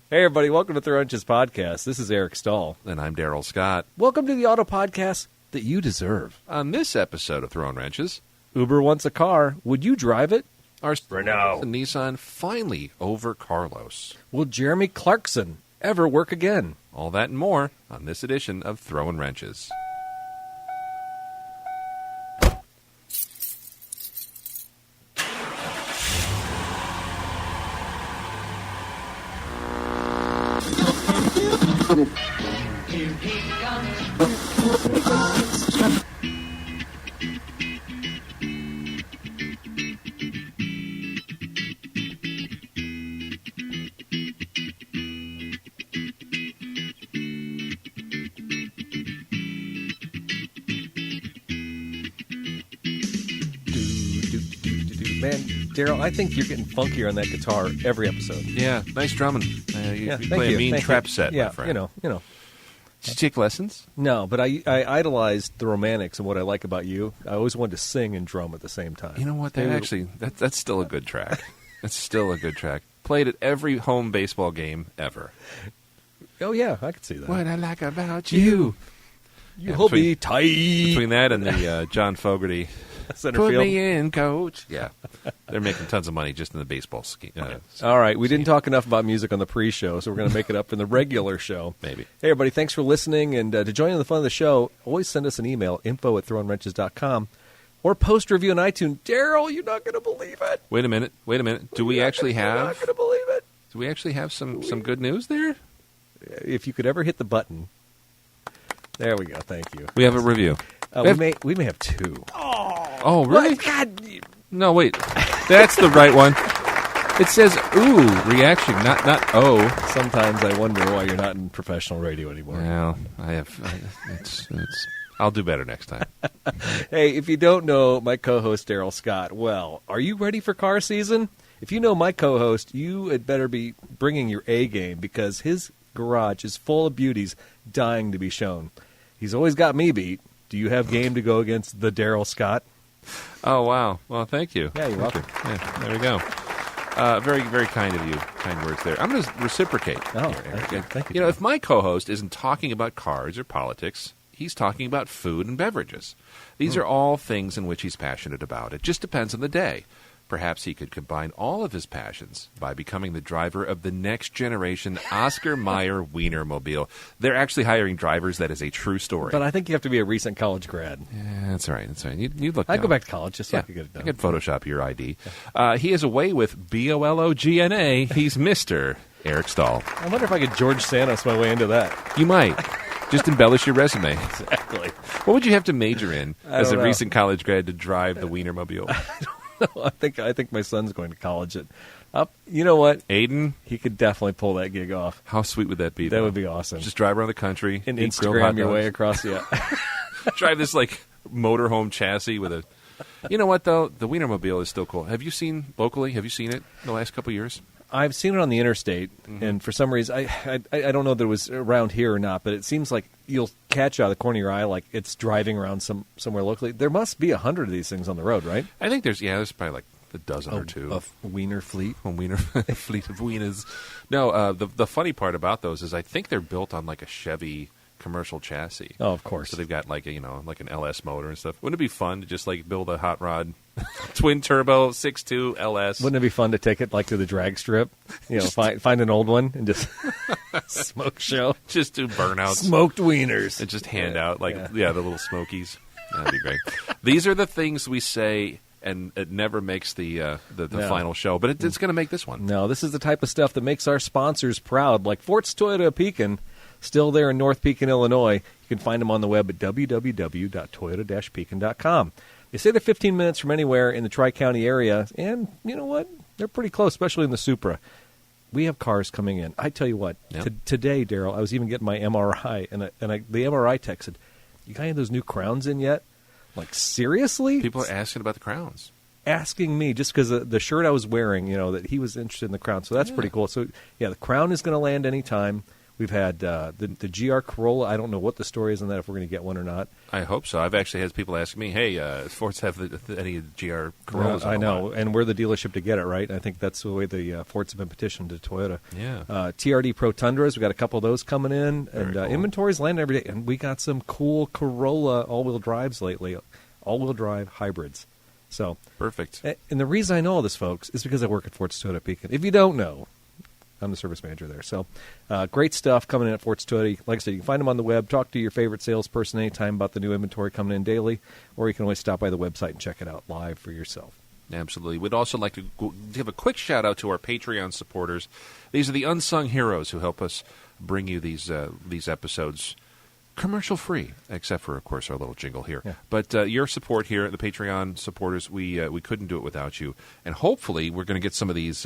Hey, everybody. Welcome to Throwin Wrenches Podcast. This is Eric Stahl. And I'm Daryl Scott. Welcome to the auto podcast that you deserve. On this episode of Throwin Wrenches, Uber wants a car. Would you drive it? our Renault and Nissan finally over Carlos. Will Jeremy Clarkson ever work again? All that and more on this edition of Throwin Wrenches. Here he comes. Man, Daryl, I think you're getting funkier on that guitar every episode. Yeah, nice drumming. You Thank play you. a mean Thank trap you. set, yeah, my friend. you know. Did you take lessons? No, but I idolized the Romantics, and what I like about you, I always wanted to sing and drum at the same time. You know what? They were- That's still a good track. That's still a good track. Played at every home baseball game ever. Oh, yeah, I could see that. What I like about you. You Yeah, will between- be tight. Between that and the John Fogerty, Center put field. me in, coach. Yeah. They're making tons of money just in the baseball scheme. All right, we didn't talk enough about music on the pre-show, so we're going to make it up in the regular show. Maybe. Hey, everybody, thanks for listening, and to join in the fun of the show, always send us an email, info@throwinwrenches.com, or post review on iTunes. Daryl, you're not going to believe it. Wait a minute. Do we actually You're not have going to believe it. Do we actually have some good news there? If you could ever hit the button. There we go, thank you. We have a review. We may have two. Oh, really? What? God, No, wait. That's the right one. It says ooh reaction, not oh. sometimes I wonder why you're not in professional radio anymore. Well, I'll do better next time. Hey, if you don't know my co-host Daryl Scott, well, are you ready for car season? If you know my co-host, you had better be bringing your A game because his garage is full of beauties dying to be shown. He's always got me beat. Do you have game to go against the Daryl Scott? Oh, wow. Well, thank you. Yeah, you're welcome. Yeah, there we go. Very, very kind of you. Kind words there. I'm going to reciprocate. Oh, here, Eric. thank you. Thank you. You know, if my co-host isn't talking about cars or politics, he's talking about food and beverages. These are all things in which he's passionate about. It just depends on the day. Perhaps he could combine all of his passions by becoming the driver of the next generation Oscar Mayer Wienermobile. They're actually hiring drivers. That is a true story. But I think you have to be a recent college grad. Yeah, that's all right. That's all right. You look. I'd go young. back to college just so I could get it I done. could Photoshop your ID. He is away with BOLOGNA. He's Mr. Eric Stahl. I wonder if I could George Santos my way into that. You might. Just embellish your resume. Exactly. What would you have to major in I as a don't know. recent college grad to drive the Wienermobile? No, I think my son's going to college. You know what? Aiden, He could definitely pull that gig off. how sweet would that be? That though? would be awesome. Just drive around the country and eat grilled hot Instagram your dogs. way across. Yeah. Drive this like motorhome chassis with a. You know what though? The Wienermobile is still cool. Have you seen locally? Have you seen it in the last couple of years? I've seen it on the interstate, Mm-hmm. and for some reason, I don't know that it was around here or not, but it seems like you'll catch out of the corner of your eye like it's driving around somewhere locally. There must be 100 of these things on the road, right? I think there's probably like a dozen or two. A wiener fleet. A wiener fleet of wieners. No, the funny part about those is I think they're built on like a Chevy commercial chassis. Oh, of course. So they've got like like an LS motor and stuff. Wouldn't it be fun to just like build a hot rod, twin turbo 6.2 LS? Wouldn't it be fun to take it like to the drag strip? Find an old one and just smoke show. Just do burnouts Smoked wieners. and just hand out like yeah. the little smokies. That'd be great. These are the things we say. And it never makes the No. final show, but it's going to make this one. No, this is the type of stuff that makes our sponsors proud, like Fort's Toyota of Pekin, still there in North Pekin, Illinois. You can find them on the web at www.toyota-pekin.com. They say they're 15 minutes from anywhere in the Tri-County area, and you know what? They're pretty close, especially in the Supra. We have cars coming in. I tell you what, Yep. today, Daryl, I was even getting my MRI, and the MRI tech said, you got any of those new Crowns in yet? Like, seriously? People are asking about the crowns. Asking me just because the shirt I was wearing, that he was interested in the Crown. So that's pretty cool. So, yeah, the Crown is going to land anytime. We've had the GR Corolla. I don't know what the story is on that, if we're going to get one or not. I hope so. I've actually had people asking me, hey, Fords have any GR Corollas? I know, and we're the dealership to get it, right? I think that's the way the Fords have been petitioned to Toyota. Yeah. TRD Pro Tundras, we got a couple of those coming in, and Very cool. inventory's landing every day. And we got some cool Corolla all-wheel drives lately, all-wheel drive hybrids. So Perfect. And the reason I know all this, folks, is because I work at Fords Toyota Pekin. If you don't know, I'm the service manager there. So great stuff coming in at Fords Toyota. Like I said, you can find them on the web. Talk to your favorite salesperson anytime about the new inventory coming in daily, or you can always stop by the website and check it out live for yourself. Absolutely. We'd also like to give a quick shout-out to our Patreon supporters. These are the unsung heroes who help us bring you these episodes commercial-free, except for, of course, our little jingle here. Yeah. But your support here, the Patreon supporters, we couldn't do it without you. And hopefully we're going to get some of these.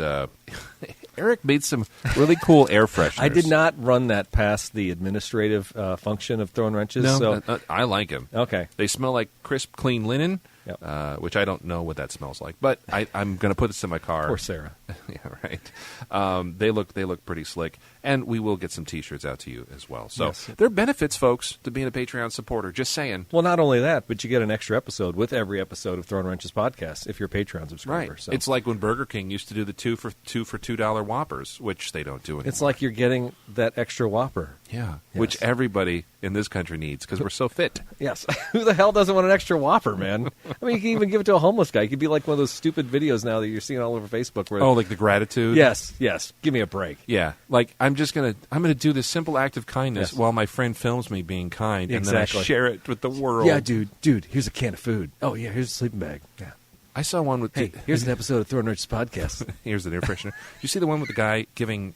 Eric made some really cool air fresheners. I did not run that past the administrative function of Throwin Wrenches. No, so I like them. Okay. They smell like crisp, clean linen, Yep. which I don't know what that smells like. But I'm going to put this in my car. Poor Sarah. Yeah, right. They look pretty slick, and we will get some T-shirts out to you as well. So Yes. there are benefits, folks, to being a Patreon supporter. Just saying. Well, not only that, but you get an extra episode with every episode of Throwin Wrenches podcast if you're a Patreon subscriber. Right. So. It's like when Burger King used to do the two for $2 Whoppers, which they don't do anymore. It's like you're getting that extra Whopper. Yeah, Yes. which everybody in this country needs because we're so fit. Yes. Who the hell doesn't want an extra Whopper, man? I mean, you can even give it to a homeless guy. It could be like one of those stupid videos now that you're seeing all over Facebook. Where, Oh, like the gratitude? yes. Give me a break. Yeah, like I'm gonna do this simple act of kindness Yes. while my friend films me being kind, and Exactly. then I share it with the world. Yeah, dude, here's a can of food. Oh, yeah, here's a sleeping bag. Yeah. I saw one with. Hey, here's an episode of Throwin Wrenches podcast. Here's an air freshener. Did you see the one with the guy giving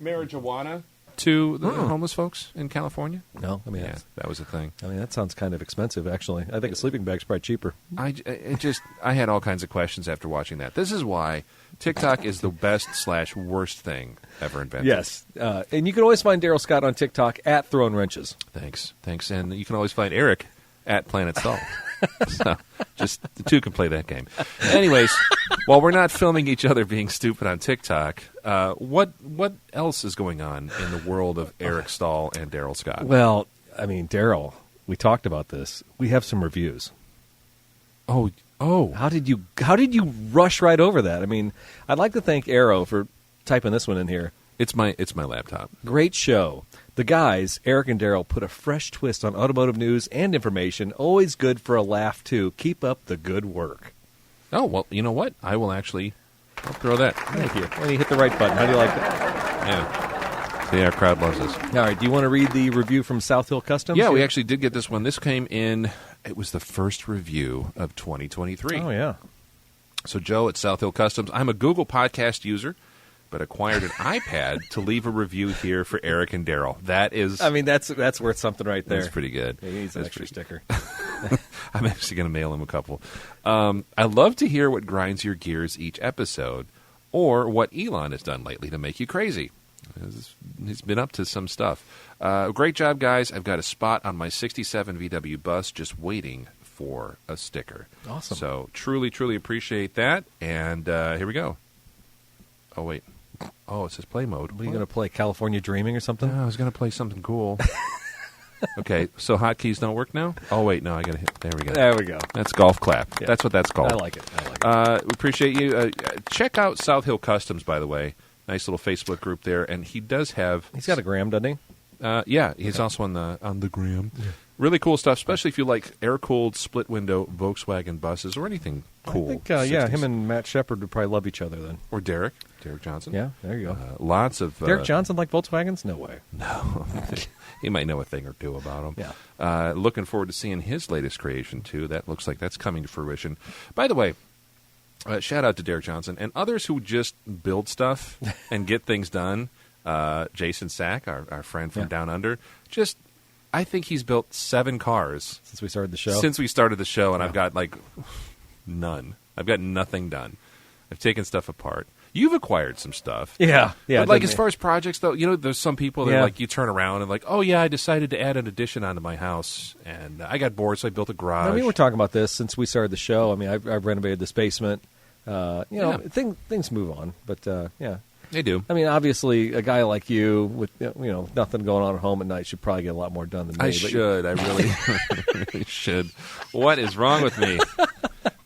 marijuana to the homeless folks in California? No, I mean, Yeah, that was a thing. that sounds kind of expensive, actually. I think a sleeping bag's probably cheaper. I had all kinds of questions after watching that. This is why TikTok is the best/worst thing ever invented. Yes. And you can always find Daryl Scott on TikTok at Throwin Wrenches. Thanks. And you can always find Eric at Planet Salt. So just the two can play that game. Anyways, while we're not filming each other being stupid on TikTok, what else is going on in the world of Eric Stahl and Daryl Scott? Well, I mean, Daryl, we talked about this. We have some reviews. Oh, How did you rush right over that? I mean, I'd like to thank Arrow for typing this one in here. it's my laptop. Great show. The guys, Eric and Daryl, put a fresh twist on automotive news and information. Always good for a laugh, too. Keep up the good work. Oh, well, you know what? I'll throw that. Thank you. When you hit the right button, how do you like that? Yeah. See, our crowd loves us. All right, do you want to read the review from South Hill Customs? Yeah, we actually did get this one. This came in, it was the first review of 2023. Oh, yeah. So, Joe at South Hill Customs, I'm a Google Podcast user, but acquired an iPad to leave a review here for Eric and Daryl. That is... I mean, that's worth something right there. That's pretty good. Yeah, he needs an That's extra sticker. I'm actually going to mail him a couple. I love to hear what grinds your gears each episode, or what Elon has done lately to make you crazy. He's been up to some stuff. Great job, guys. I've got a spot on my 67 VW bus just waiting for a sticker. Awesome. So truly, truly appreciate that. And here we go. Oh, wait. Oh, it says play mode. What, are you going to play California Dreaming or something? No, I was going to play something cool. Okay, so hotkeys don't work now? Oh, wait, no, I got to hit. There we go. There we go. That's golf clap. Yeah. That's what that's called. I like it. We appreciate you. Check out South Hill Customs, by the way. Nice little Facebook group there, and he does have. He's got a gram, doesn't he? Yeah, he's also on the gram. Yeah. Really cool stuff, especially if you like air-cooled split-window Volkswagen buses or anything cool. I think, 60s. him and Matt Shepard would probably love each other then. Or Derek Johnson. Yeah, there you go. Lots of Derek Johnson like Volkswagens? No way. No, he might know a thing or two about them. Yeah. Looking forward to seeing his latest creation too. That looks like that's coming to fruition. By the way, shout out to Derek Johnson and others who just build stuff and get things done. Jason Sack, our friend from Down Under, I think he's built 7 cars Since we started the show? and I've got like none. I've got nothing done. I've taken stuff apart. You've acquired some stuff. Yeah. But like as far as projects, though, there's some people that Yeah. like you turn around and like, oh, yeah, I decided to add an addition onto my house. And I got bored, so I built a garage. I mean, we're talking about this since we started the show. I mean, I've renovated this basement. Yeah. Things move on. But, yeah. They do. I mean, obviously, a guy like you with nothing going on at home at night should probably get a lot more done than me. I should. I really, really should. What is wrong with me?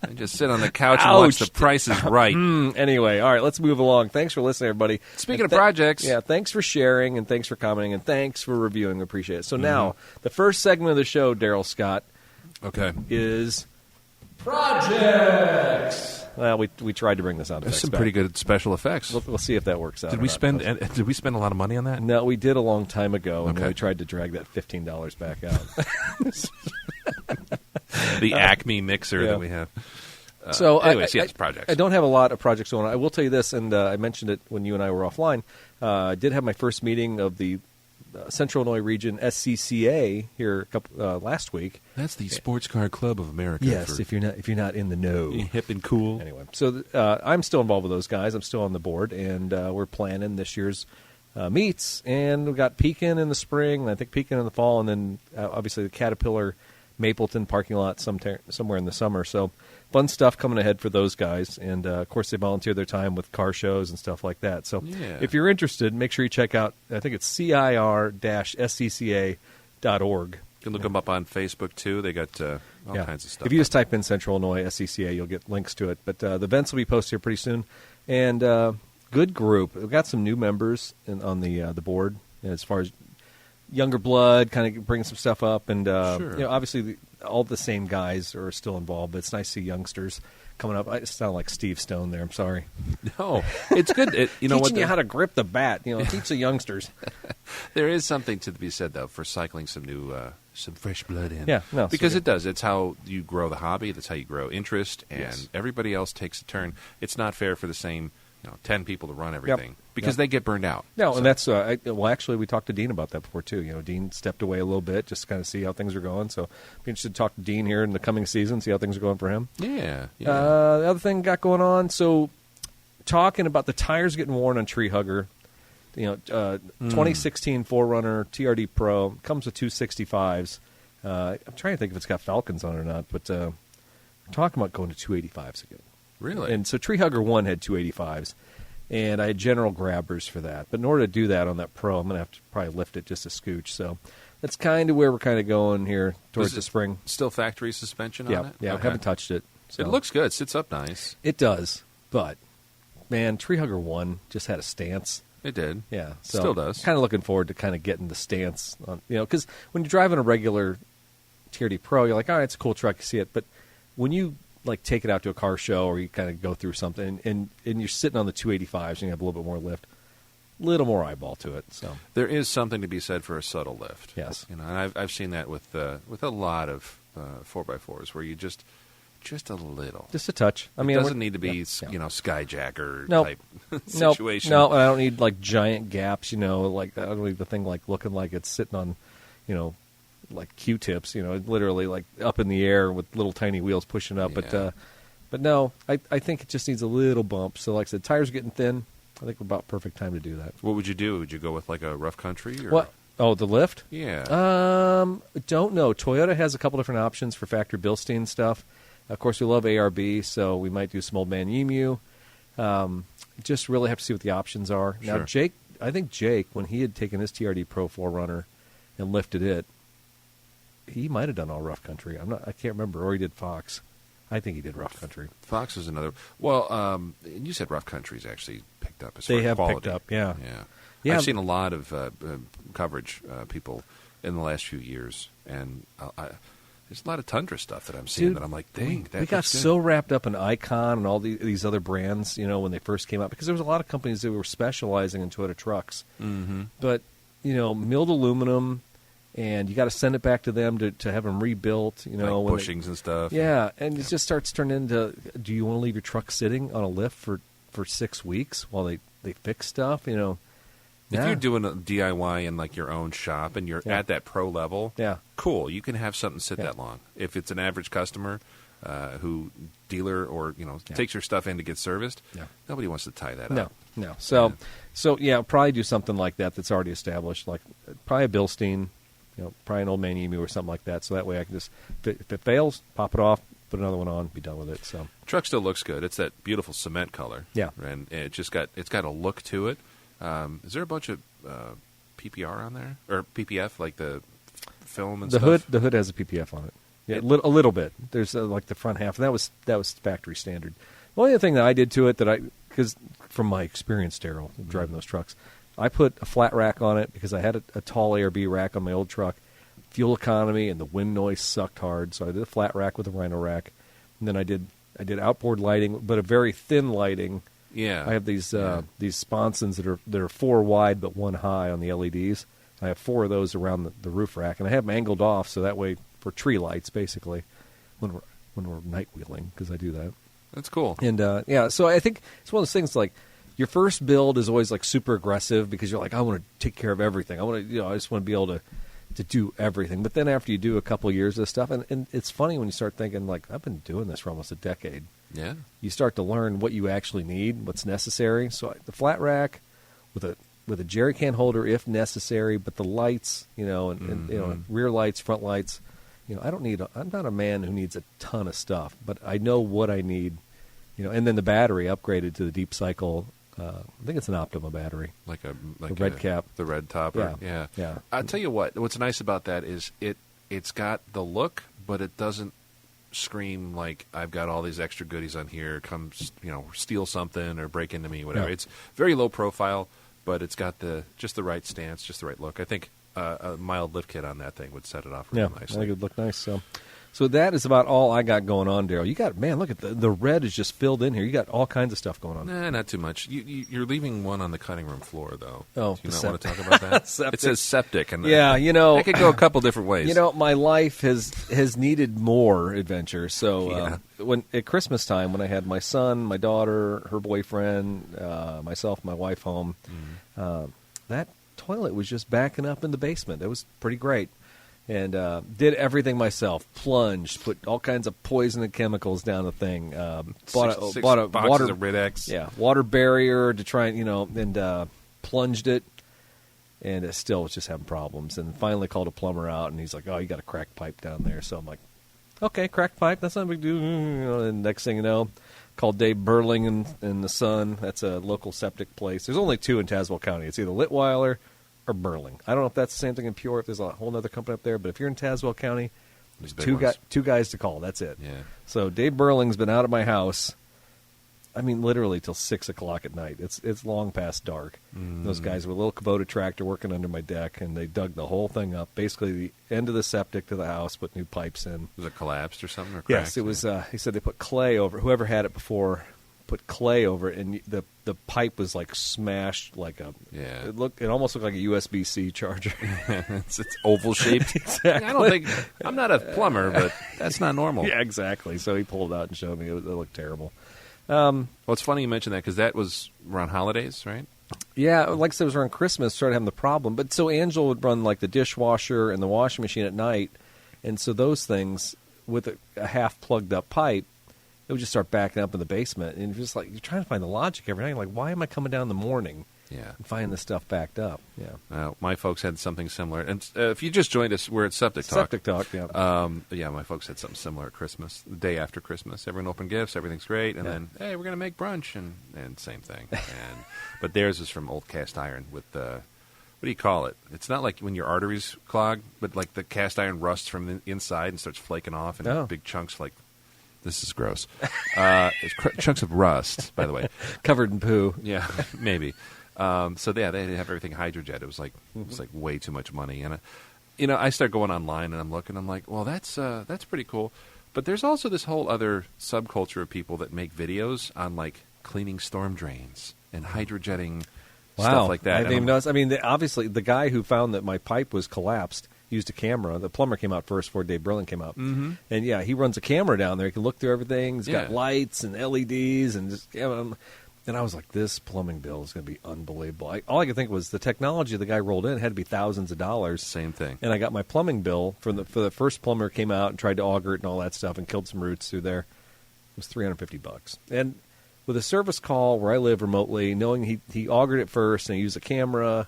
I just sit on the couch and watch The Price is Right. Anyway, all right, let's move along. Thanks for listening, everybody. Speaking of projects. Yeah, thanks for sharing, and thanks for commenting, and thanks for reviewing. We appreciate it. So now, the first segment of the show, Daryl Scott, is projects. Well, we tried to bring this on. There's some pretty good special effects. We'll see if that works out. Did we spend a lot of money on that? No, we did a long time ago, and then we tried to drag that $15 back out. The Acme mixer that we have. So, anyways, yes, projects. I don't have a lot of projects going on. I will tell you this, and I mentioned it when you and I were offline. I did have my first meeting of the Central Illinois Region SCCA here last week. That's the Sports Car Club of America. Yes, if you're not in the know, hip and cool. Anyway, so I'm still involved with those guys. I'm still on the board, and we're planning this year's meets. And we got Pekin in the spring, and I think Pekin in the fall, and then obviously the Caterpillar Mapleton parking lot somewhere in the summer. So fun stuff coming ahead for those guys. And, of course, they volunteer their time with car shows and stuff like that. So if you're interested, make sure you check out, I think it's CIR-SCCA.org. You can look them up on Facebook, too. They got all kinds of stuff. If you just type in Central Illinois SCCA, you'll get links to it. But the events will be posted here pretty soon. And good group. We've got some new members on the board as far as younger blood, kind of bringing some stuff up, and obviously all the same guys are still involved. But it's nice to see youngsters coming up. I sound like Steve Stone there. I'm sorry. No, it's good. Teaching you how to grip the bat. Teach the youngsters. There is something to be said though for cycling some new, some fresh blood in. Yeah, no, because it does. It's how you grow the hobby. That's how you grow interest, and everybody else takes a turn. It's not fair for the same 10 people to run everything because they get burned out. No, and that's actually we talked to Dean about that before too. Dean stepped away a little bit just to kind of see how things are going. So be interested to talk to Dean here in the coming season, see how things are going for him. Yeah. The other thing got going on. So talking about the tires getting worn on Treehugger. 2016 4Runner TRD Pro comes with 265s. I'm trying to think if it's got Falcons on it or not, but we're talking about going to 285s again. Really? And so Treehugger 1 had 285s, and I had general grabbers for that. But in order to do that on that Pro, I'm going to have to probably lift it just a scooch. So that's kind of where we're kind of going here towards the spring. Still factory suspension on it? Yeah, I haven't touched it. So. It looks good. It sits up nice. It does, but, man, Treehugger 1 just had a stance. It did. Yeah. So still does. Kind of looking forward to kind of getting the stance on, because when you're driving a regular TRD Pro, you're like, all right, it's a cool truck, you see it. But when you take it out to a car show or you kind of go through something and you're sitting on the 285s and you have a little bit more lift, a little more eyeball to it. So there is something to be said for a subtle lift. Yes. And I've seen that with a lot of 4x4s where you just a little. Just a touch. It doesn't need to be, skyjacker type situation. No, and I don't need giant gaps, I don't need the thing looking like it's sitting on, like Q-tips, literally up in the air with little tiny wheels pushing up. Yeah. But no, I think it just needs a little bump. So like I said, tires are getting thin. I think we're about perfect time to do that. What would you do? Would you go with a rough country? Or? What? Oh, the lift? Yeah. Don't know. Toyota has a couple different options for factory Bilstein stuff. Of course, we love ARB, so we might do some Old Man Emu. Just really have to see what the options are. Sure. Now, I think Jake, when he had taken his TRD Pro 4Runner and lifted it, he might have done all rough country. I can't remember, or he did Fox. I think he did rough country. Fox is another. Well, you said rough country's actually picked up as far they as have quality. picked up. Yeah. I've seen a lot of coverage people in the last few years, and there's a lot of Tundra stuff that I'm seeing that I'm like, dang, that we got looks good. so wrapped up in Icon and all these other brands, when they first came out, because there was a lot of companies that were specializing in Toyota trucks. Mm-hmm. But milled aluminum. And you got to send it back to them to have them rebuilt, bushings and stuff. Yeah, and it just starts turning into, do you want to leave your truck sitting on a lift for 6 weeks while they fix stuff? If you're doing a DIY in your own shop and you're at that pro level, cool. You can have something sit that long. If it's an average customer who dealer or takes your stuff in to get serviced, nobody wants to tie that up. No. So probably do something like that that's already established, like probably a Bilstein. Probably an Old Man Emu or something like that. So that way I can just, if it fails, pop it off, put another one on, be done with it. So Truck still looks good. It's that beautiful cement color. Yeah. And it's got a look to it. Is there a bunch of PPR on there? Or PPF, like the film and stuff? The hood has a PPF on it. Yeah, a little bit. There's like the front half, and that was factory standard. The only other thing that I did to it because from my experience, Daryl, driving those trucks, I put a flat rack on it because I had a tall ARB rack on my old truck. Fuel economy and the wind noise sucked hard, so I did a flat rack with a Rhino rack, and then I did outboard lighting, but a very thin lighting. Yeah, I have these sponsons that are 4 wide but 1 high on the LEDs. I have 4 of those around the roof rack, and I have them angled off so that way for tree lights, basically, when we're night wheeling, because I do that. That's cool. And so I think it's one of those things like your first build is always like super aggressive because you're like, I want to take care of everything. I just want to be able to do everything. But then after you do a couple of years of stuff, and it's funny when you start thinking, like, I've been doing this for almost a decade. Yeah. You start to learn what you actually need, what's necessary. So the flat rack with a jerry can holder if necessary, but the lights, and rear lights, front lights, I'm not a man who needs a ton of stuff, but I know what I need, and then the battery upgraded to the deep cycle. I think it's an Optima battery, like the red cap, the red topper. Yeah. I'll tell you what's nice about that is it's got the look, but it doesn't scream like I've got all these extra goodies on here. Come, steal something or break into me, whatever. Yeah. It's very low profile, but it's got just the right stance, just the right look. I think a mild lift kit on that thing would set it off really nicely. I think it would look nice. So that is about all I got going on, Daryl. You got, look at the red is just filled in here. You got all kinds of stuff going on. Nah, not too much. You're leaving one on the cutting room floor, though. Oh, do you not want to talk about that? It says septic, and it could go a couple different ways. My life has needed more adventure. So when at Christmas time, when I had my son, my daughter, her boyfriend, myself, my wife home, that toilet was just backing up in the basement. It was pretty great. And did everything myself. Plunged, put all kinds of poison and chemicals down the thing. Bought a boxes water of Rid-X. Yeah, water barrier to try and plunged it, and it still was just having problems. And finally called a plumber out, and he's like, "Oh, you got a cracked pipe down there." So I'm like, "Okay, cracked pipe. That's not a big deal." And next thing you know, called Dave Burling and the Son. That's a local septic place. There's only 2 in Tazewell County. It's either Litweiler or Burling. I don't know if that's the same thing in Pure, if there's a whole other company up there, but if you're in Tazewell County, there's two guys to call. That's it. Yeah. So Dave Burling's been out of my house, literally till 6 o'clock at night. It's long past dark. Those guys with a little Kubota tractor working under my deck, and they dug the whole thing up, basically the end of the septic to the house, put new pipes in. Was it collapsed or something? Or yes, it was. He said they put clay over. Whoever had it before put clay over it, and the pipe was like smashed, like a. Yeah. It almost looked like a USB-C charger. it's oval shaped. Exactly. I'm not a plumber, but that's not normal. Yeah, exactly. So he pulled it out and showed me. It looked terrible. Well, it's funny you mentioned that because that was around holidays, right? Yeah, like I said, it was around Christmas, started having the problem. But so Angela would run like the dishwasher and the washing machine at night, and so those things with a half plugged up pipe, it would just start backing up in the basement, and just like you're trying to find the logic every night. Like, why am I coming down in the morning? Yeah, and finding this stuff backed up. Yeah, my folks had something similar, and if you just joined us, we're at Septic Talk. Septic Talk, yeah. My folks had something similar at Christmas, the day after Christmas. Everyone opened gifts, everything's great, and then hey, we're gonna make brunch, and same thing. But theirs is from old cast iron with what do you call it? It's not like when your arteries clog, but like the cast iron rusts from the inside and starts flaking off in big chunks. Like this is gross. It's chunks of rust, by the way, covered in poo. Yeah, maybe. So they have everything hydrojet. It was like way too much money, and I start going online and I'm looking. I'm like, well, that's pretty cool. But there's also this whole other subculture of people that make videos on like cleaning storm drains and hydrojetting stuff like that. I didn't even notice. I mean, obviously the guy who found that my pipe was collapsed used a camera. The plumber came out first before Dave Burling came out, and he runs a camera down there. He can look through everything. He's got lights and LEDs and just. And I was like, this plumbing bill is going to be unbelievable. All I could think was the technology the guy rolled in had to be thousands of dollars. Same thing. And I got my plumbing bill for the first plumber came out and tried to auger it and all that stuff and killed some roots through there. It was $350. And with a service call where I live remotely, knowing he augered it first and he used a camera,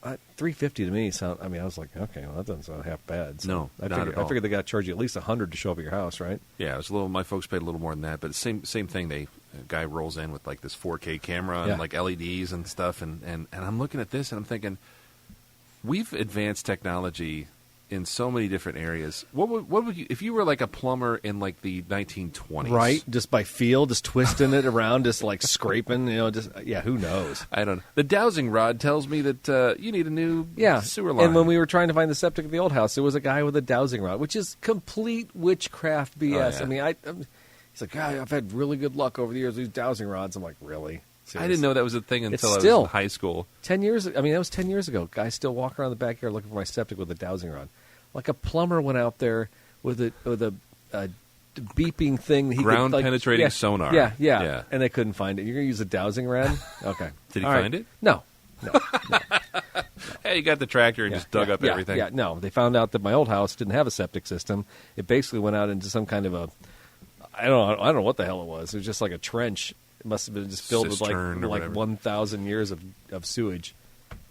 $350 to me sound. I mean, I was like, okay, well, that doesn't sound half bad. So No, I not figured, at all. I figured they got to charge you at least $100 to show up at your house, right? Yeah, it was a little. My folks paid a little more than that, but same thing. A guy rolls in with like this 4K camera and like LEDs and stuff, and I'm looking at this and I'm thinking, we've advanced technology in so many different areas. What would you, if you were like a plumber in like the 1920s? Right, just by feel, just twisting it around, just like scraping, who knows? I don't know. The dowsing rod tells me that you need a new sewer line. And when we were trying to find the septic at the old house, there was a guy with a dowsing rod, which is complete witchcraft BS. Oh, yeah. I mean, he's like, I've had really good luck over the years with these dowsing rods. I'm like, really? I didn't know that was a thing until I was still in high school. 10 years. I mean, that was 10 years ago. Guys still walk around the backyard looking for my septic with a dowsing rod. Like a plumber went out there with a beeping thing. Ground penetrating sonar. Yeah. And they couldn't find it. You're going to use a dowsing rod? Okay. Did he All find right. it? No. Hey, you got the tractor and just dug up everything. Yeah, no. They found out that my old house didn't have a septic system. It basically went out into some kind of a, I don't know what the hell it was. It was just like a trench. It must have been just filled with like 1,000 years of sewage.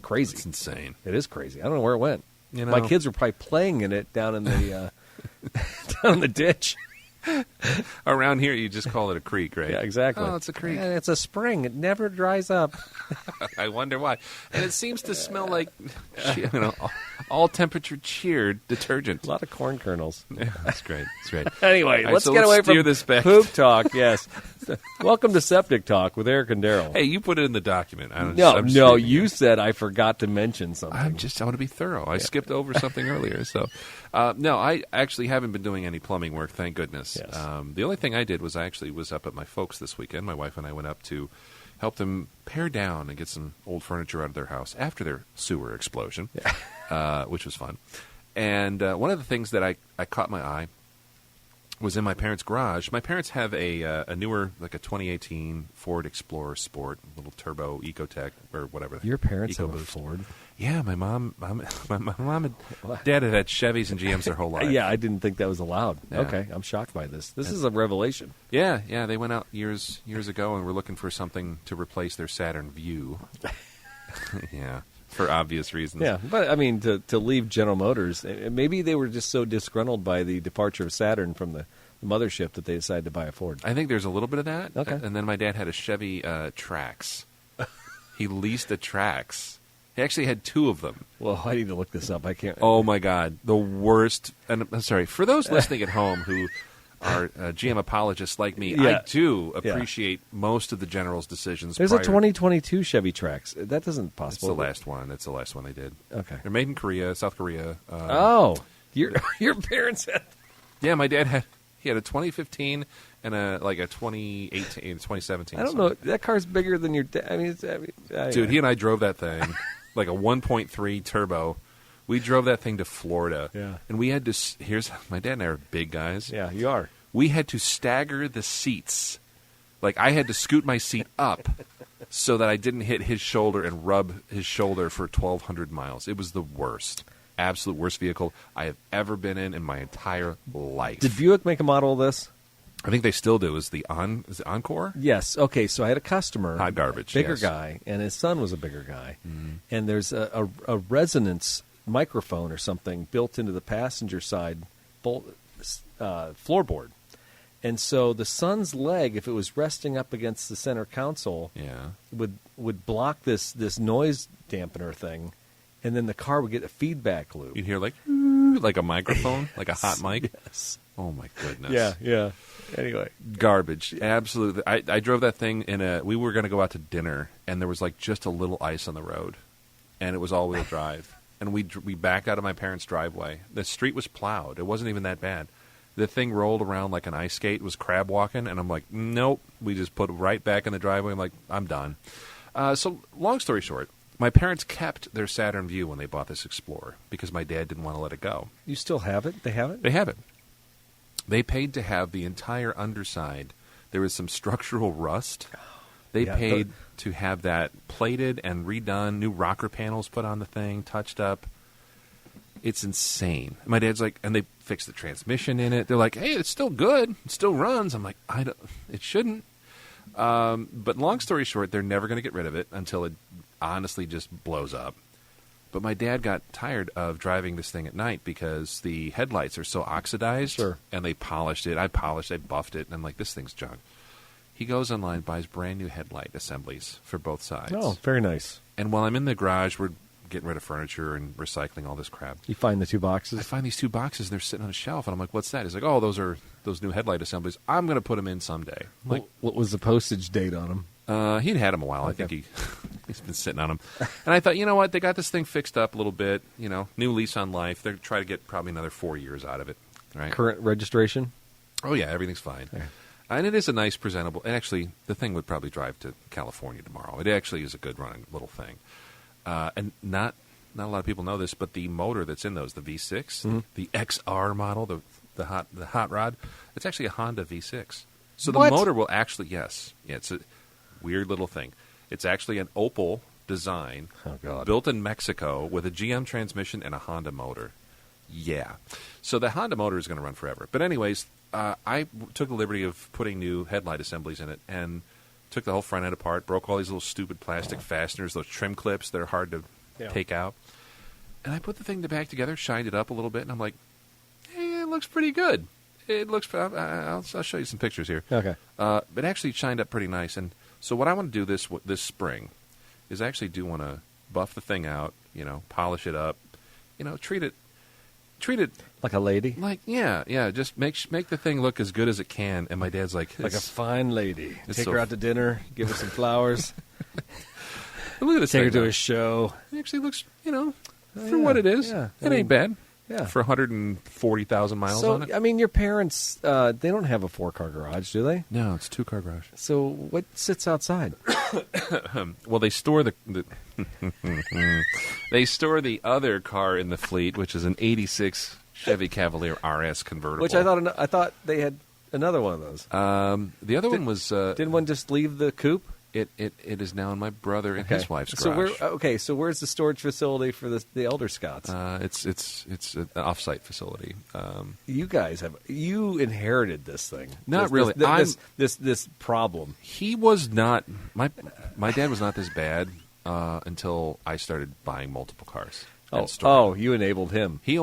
Crazy. It's insane. It is crazy. I don't know where it went. You know, my kids were probably playing in it down in the down in the ditch. Around here, you just call it a creek, right? Yeah, exactly. Oh, it's a creek. Yeah, it's a spring. It never dries up. I wonder why. And it seems to smell like, all temperature cheered detergent. A lot of corn kernels. Yeah, that's great. That's great. Anyway, All right, let's so get away steer from this back. poop talk. Yes. Welcome to Septic Talk with Eric and Daryl. Hey, you put it in the document. I'm just No, reading you it. said I forgot to mention something. I want to be thorough. I skipped over something earlier. So, no, I actually haven't been doing any plumbing work, thank goodness. Yes. The only thing I did was I actually was up at my folks this weekend. My wife and I went up to help them pare down and get some old furniture out of their house after their sewer explosion, which was fun. And one of the things that I caught my eye was in my parents' garage. My parents have a newer, like a 2018 Ford Explorer Sport, little turbo Ecotec or whatever. Your parents have a EcoBoost. Ford? Yeah, my mom and dad had Chevys and GMs their whole life. Yeah, I didn't think that was allowed. Yeah. Okay, I'm shocked by this. This is a revelation. Yeah, they went out years ago and were looking for something to replace their Saturn Vue. Yeah, for obvious reasons. Yeah, but I mean, to leave General Motors, maybe they were just so disgruntled by the departure of Saturn from the mothership that they decided to buy a Ford. I think there's a little bit of that. Okay. And then my dad had a Chevy Trax. He leased a Trax. He actually had two of them. Well, I need to look this up. I can't. Oh, my God. The worst. And I'm sorry. For those listening at home who are GM apologists like me, Yeah. I do appreciate most of the General's decisions. There's prior. a 2022 Chevy Trax. That isn't It's possible. the last one. It's the last one they did. Okay. They're made in Korea, South Korea. Your parents had. Yeah, my dad had a 2015 and a 2018, 2017. I don't know. That car's bigger than your dad. I mean, Dude, he and I drove that thing like a 1.3 turbo. We drove that thing to Florida. Yeah. And we had to. My dad and I are big guys. Yeah, you are. We had to stagger the seats. Like, I had to scoot my seat up so that I didn't hit his shoulder and rub his shoulder for 1,200 miles. It was the worst. Absolute worst vehicle I have ever been in my entire life. Did Buick make a model of this? I think they still do. Is it Encore? Yes. Okay, so I had a customer. Hot garbage, Bigger yes. guy, and his son was a bigger guy. And there's a resonance microphone or something built into the passenger side floorboard. And so the son's leg, if it was resting up against the center console, would block this noise dampener thing, and then the car would get a feedback loop. You'd hear like a microphone, like a hot mic. Yes. Oh my goodness. Yeah. Anyway, Garbage. Absolutely. I drove that thing we were going to go out to dinner, and there was like just a little ice on the road, and it was all-wheel drive. And we backed out of my parents' driveway. The street was plowed. It wasn't even that bad. The thing rolled around like an ice skate, was crab walking, and I'm like, nope. We just put it right back in the driveway. I'm like, I'm done. So long story short, my parents kept their Saturn Vue when they bought this Explorer because my dad didn't want to let it go. you still have it? They have it? They have it. They paid to have the entire underside. There was some structural rust. They paid to have that plated and redone, new rocker panels put on the thing, touched up. It's insane. My dad's like, and they fixed the transmission in it. They're like, hey, it's still good. It still runs. I'm like, it shouldn't. But long story short, they're never going to get rid of it until it honestly just blows up. But my dad got tired of driving this thing at night because the headlights are so oxidized. Sure. And they polished it. I buffed it, and I'm like, this thing's junk. He goes online, buys brand new headlight assemblies for both sides. Oh, very nice. And while I'm in the garage, we're getting rid of furniture and recycling all this crap. You find the 2 boxes? I find these 2 boxes. They're sitting on a shelf, and I'm like, what's that? He's like, oh, those are those new headlight assemblies. I'm going to put them in someday. I'm like, What was the postage date on them? he'd had them a while. Okay. I think he's been sitting on them. And I thought, you know what? They got this thing fixed up a little bit. You know, new lease on life. They're trying to get probably another 4 years out of it. Right? Current registration? Oh, yeah, everything's fine. Yeah. And it is a nice, presentable. And actually, the thing would probably drive to California tomorrow. It actually is a good running little thing. And not a lot of people know this, but the motor that's in those, the V6, the XR model, the hot rod, it's actually a Honda V6. So the What? motor will actually, yes. Yeah, it's a weird little thing. It's actually an Opel design, Oh, God. built in Mexico with a GM transmission and a Honda motor. Yeah. So the Honda motor is going to run forever. But anyways, I took the liberty of putting new headlight assemblies in it and took the whole front end apart, broke all these little stupid plastic fasteners, those trim clips that are hard to take out. And I put the thing back together, shined it up a little bit, and I'm like, hey, it looks pretty good. It looks, I'll show you some pictures here. Okay. But actually it shined up pretty nice. And so what I want to do this spring is I actually do want to buff the thing out, you know, polish it up, you know, treat it Like a lady? like, yeah, just make the thing look as good as it can. And my dad's like, Like a fine lady. It's Take so her out to dinner, give her some flowers, look at this take her thing to now. a show. It actually looks, you know, for yeah, what it is, yeah. it I mean, ain't bad. yeah. For 140,000 miles So, on it. I mean, your parents, they don't have a 4-car garage, do they? No, it's a 2-car garage. So what sits outside? Well, they store the they store the other car in the fleet, which is an '86 Chevy Cavalier RS convertible. Which I thought they had another one of those. The other one was Didn't one just leave the coop? it is now in my brother and his wife's So garage. so where's the storage facility for the Elder Scots? It's an offsite facility. You guys you inherited this thing. Not really. This problem. He was not my dad was not this bad until I stared buying multiple cars. and storing. You enabled him. He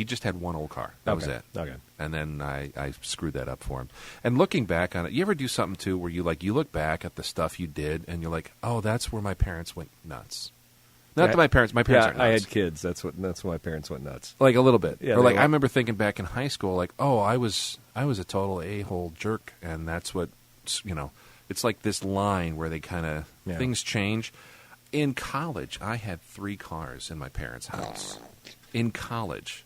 just had one old car. That was it. Okay. And then I screwed that up for him. And looking back on it, you ever do something too where you look back at the stuff you did and you're like, oh, that's where my parents went nuts. Not that my parents aren't nuts. I had kids. That's when my parents went nuts. Like a little bit. Yeah, or like were. I remember thinking back in high school, like, oh, I was a total a-hole jerk, and that's what, it's like this line where they kind of things change. In college, I had 3 cars in my parents' house. In college.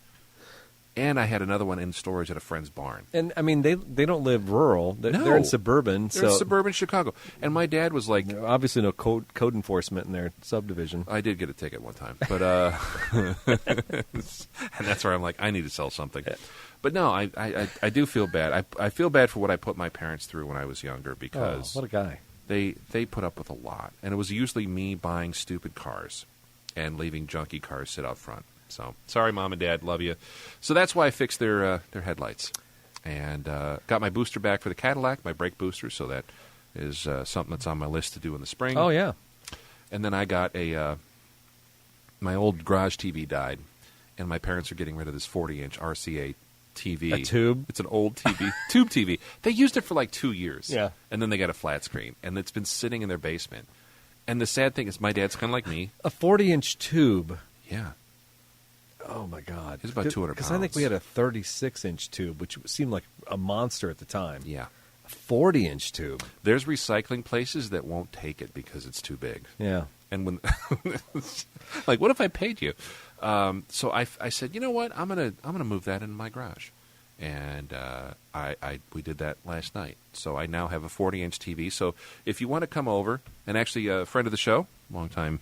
And I had another one in storage at a friend's barn. And I mean, they don't live rural. They're in suburban. They're in suburban Chicago. And my dad was like, obviously no code enforcement in their subdivision. I did get a ticket one time, but and that's where I'm like, I need to sell something. Yeah. But no, I do feel bad. I feel bad for what I put my parents through when I was younger because what a guy. they put up with a lot, and it was usually me buying stupid cars and leaving junky cars sit out front. So sorry, Mom and Dad, love you. So that's why I fixed their headlights and got my booster back for the Cadillac, my brake booster. So that is something that's on my list to do in the spring. Oh yeah. And then I got my old garage TV died, and my parents are getting rid of this 40-inch RCA TV. A tube? It's an old TV, tube TV. They used it for like 2 years. Yeah. And then they got a flat screen, and it's been sitting in their basement. And the sad thing is my dad's kind of like me. A 40-inch tube. Yeah. Oh my God. It's about 200 Because I think pounds. we had a 36-inch tube, which seemed like a monster at the time. Yeah. A 40-inch tube. There's recycling places that won't take it because it's too big. Yeah. And when, like, what if I paid you? So I said, you know what? I'm gonna move that into my garage, and we did that last night. So I now have a 40-inch TV. So if you want to come over, and actually a friend of the show, longtime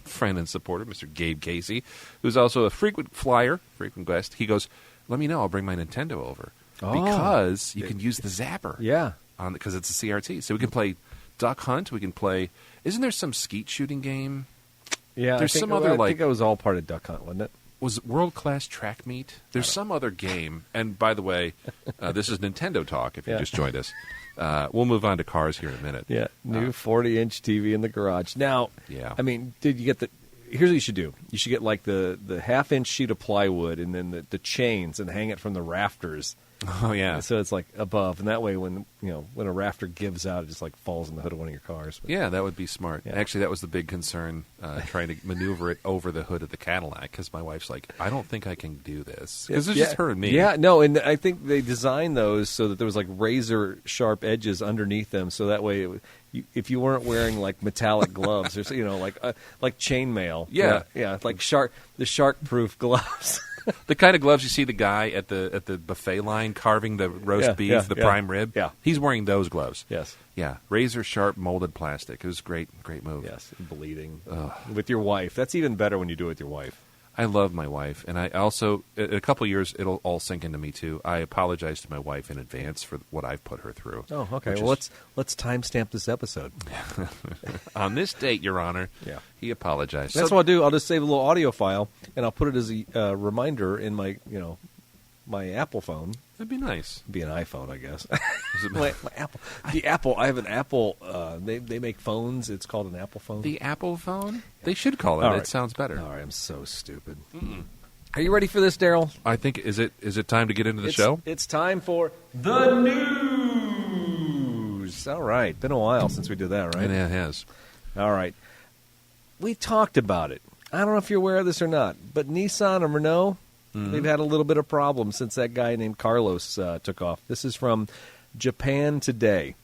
friend and supporter, Mr. Gabe Casey, who's also a frequent flyer, frequent guest, he goes, let me know. I'll bring my Nintendo over because you can use the zapper. Yeah. Because it's a CRT, so we can play Duck Hunt. We can play. Isn't there some skeet shooting game? Yeah. There's I some other, think it was all part of Duck Hunt, wasn't it? Was World Class Track Meet? There's some other game. And by the way, this is Nintendo Talk if you just joined us. We'll move on to cars here in a minute. Yeah. New 40-inch TV in the garage. Now, Yeah. I mean, did you get here's what you should do. You should get like the half-inch sheet of plywood and then the chains and hang it from the rafters. Oh yeah. So it's like above, and that way when a rafter gives out, it just like falls in the hood of one of your cars. But, Yeah, that would be smart. Yeah. Actually, that was the big concern, trying to maneuver it over the hood of the Cadillac, because my wife's like, I don't think I can do this. Because it's just her and me. Yeah, no, and I think they designed those so that there was like razor sharp edges underneath them, so that way if you weren't wearing like metallic gloves or like chainmail, yeah, like the shark proof gloves. The kind of gloves you see the guy at the buffet line carving the roast beef, the prime rib. Yeah. He's wearing those gloves. Yes. Yeah, razor sharp molded plastic. It was great move. Yes, bleeding with your wife. That's even better when you do it with your wife. I love my wife, and I also, in a couple of years, it'll all sink into me too. I apologize to my wife in advance for what I've put her through. Oh, okay. Well, let's timestamp this episode. On this date, Your Honor. Yeah. He apologized. That's what I'll do. I'll just save a little audio file, and I'll put it as a reminder in my my Apple phone. That'd be nice. It'd be an iPhone, I guess. Is it- my Apple. The Apple. I have an Apple. They make phones. It's called an Apple phone. The Apple phone? They should call it. All right. It sounds better. All right, I'm so stupid. Are you ready for this, Daryl? I think is it time to get into the show? It's time for the news. All right, been a while since we did that, right? And it has. All right. We talked about it. I don't know if you're aware of this or not, but Nissan and Renault, they've had a little bit of problems since that guy named Carlos took off. This is from Japan Today.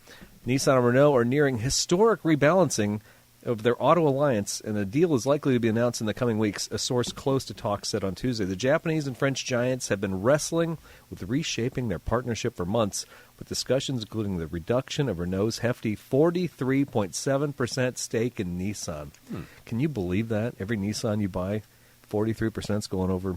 Nissan and Renault are nearing historic rebalancing of their auto alliance, and a deal is likely to be announced in the coming weeks, a source close to talks said on Tuesday. The Japanese and French giants have been wrestling with reshaping their partnership for months, with discussions including the reduction of Renault's hefty 43.7% stake in Nissan. Can you believe that? Every Nissan you buy, 43% is going over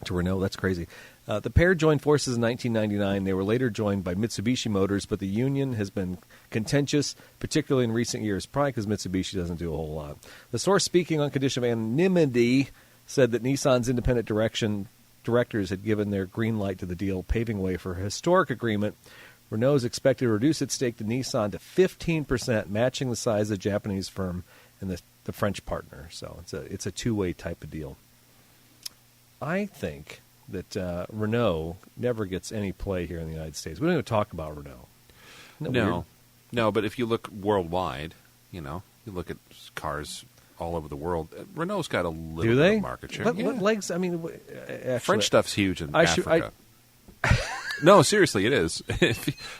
to Renault. That's crazy. The pair joined forces in 1999. They were later joined by Mitsubishi Motors, but the union has been contentious, particularly in recent years, probably because Mitsubishi doesn't do a whole lot. The source, speaking on condition of anonymity, said that Nissan's independent directors had given their green light to the deal, paving way for a historic agreement. Renault is expected to reduce its stake to Nissan to 15%, matching the size of the Japanese firm and the French partner. So it's a two-way type of deal. I think that Renault never gets any play here in the United States. We don't even talk about Renault. Isn't that weird? No, but if you look worldwide, you look at cars all over the world, Renault's got a little Do bit they? of market share. What legs? I mean, actually, French stuff's huge in I should- Africa. No, seriously, it is.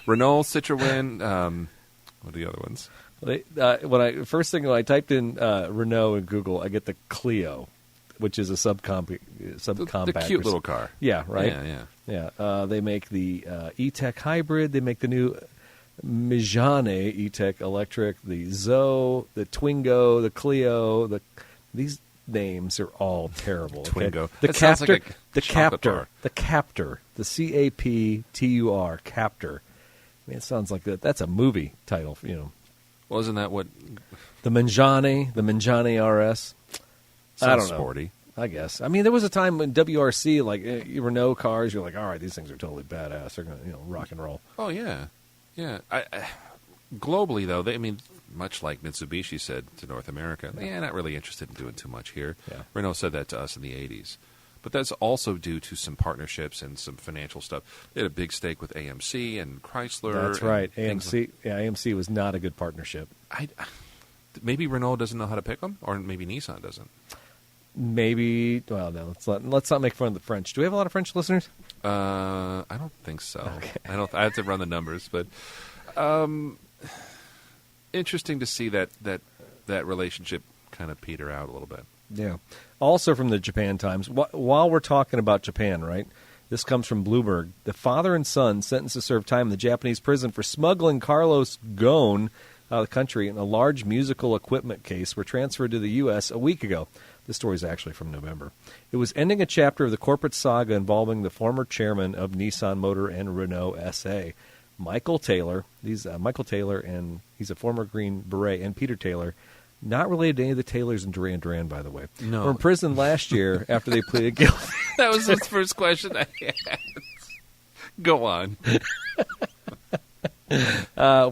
Renault, Citroën, what are the other ones? When I typed in Renault in Google, I get the Clio, which is a subcompact. The cute little car. Yeah, right. Yeah. They make the E-Tech hybrid. They make the new Mijane E-Tech electric, the Zoe, the Twingo, the Clio. These names are all terrible. Twingo. Okay? The That sounds Captor, like a the chocolate Captor, bar. the Captor, the Captur, Captor. I mean, it sounds like that's a movie title. Wasn't that what? The Mijane RS. I don't know. Sporty. I guess. I mean, there was a time when WRC, like Renault cars, you're like, all right, these things are totally badass. They're going to, rock and roll. Oh yeah. Globally, though, much like Mitsubishi said to North America, not really interested in doing too much here. Yeah. Renault said that to us in the 80s. But that's also due to some partnerships and some financial stuff. They had a big stake with AMC and Chrysler. That's right. and AMC was not a good partnership. Maybe Renault doesn't know how to pick them, or maybe Nissan doesn't. Maybe. Well, no. Let's not make fun of the French. Do we have a lot of French listeners? I don't think so. Okay. I have to run the numbers, but interesting to see that relationship kind of peter out a little bit. Yeah. Also from the Japan Times, while we're talking about Japan, right? This comes from Bloomberg. The father and son sentenced to serve time in the Japanese prison for smuggling Carlos Ghosn out of the country in a large musical equipment case were transferred to the U.S. a week ago. This story is actually from November. It was ending a chapter of the corporate saga involving the former chairman of Nissan Motor and Renault SA, Michael Taylor. He's Michael Taylor, and he's a former Green Beret, and Peter Taylor. Not related to any of the Taylors in Duran Duran, by the way. No. Were in prison last year after they pleaded guilty. That was the first question I had. Go on. Uh,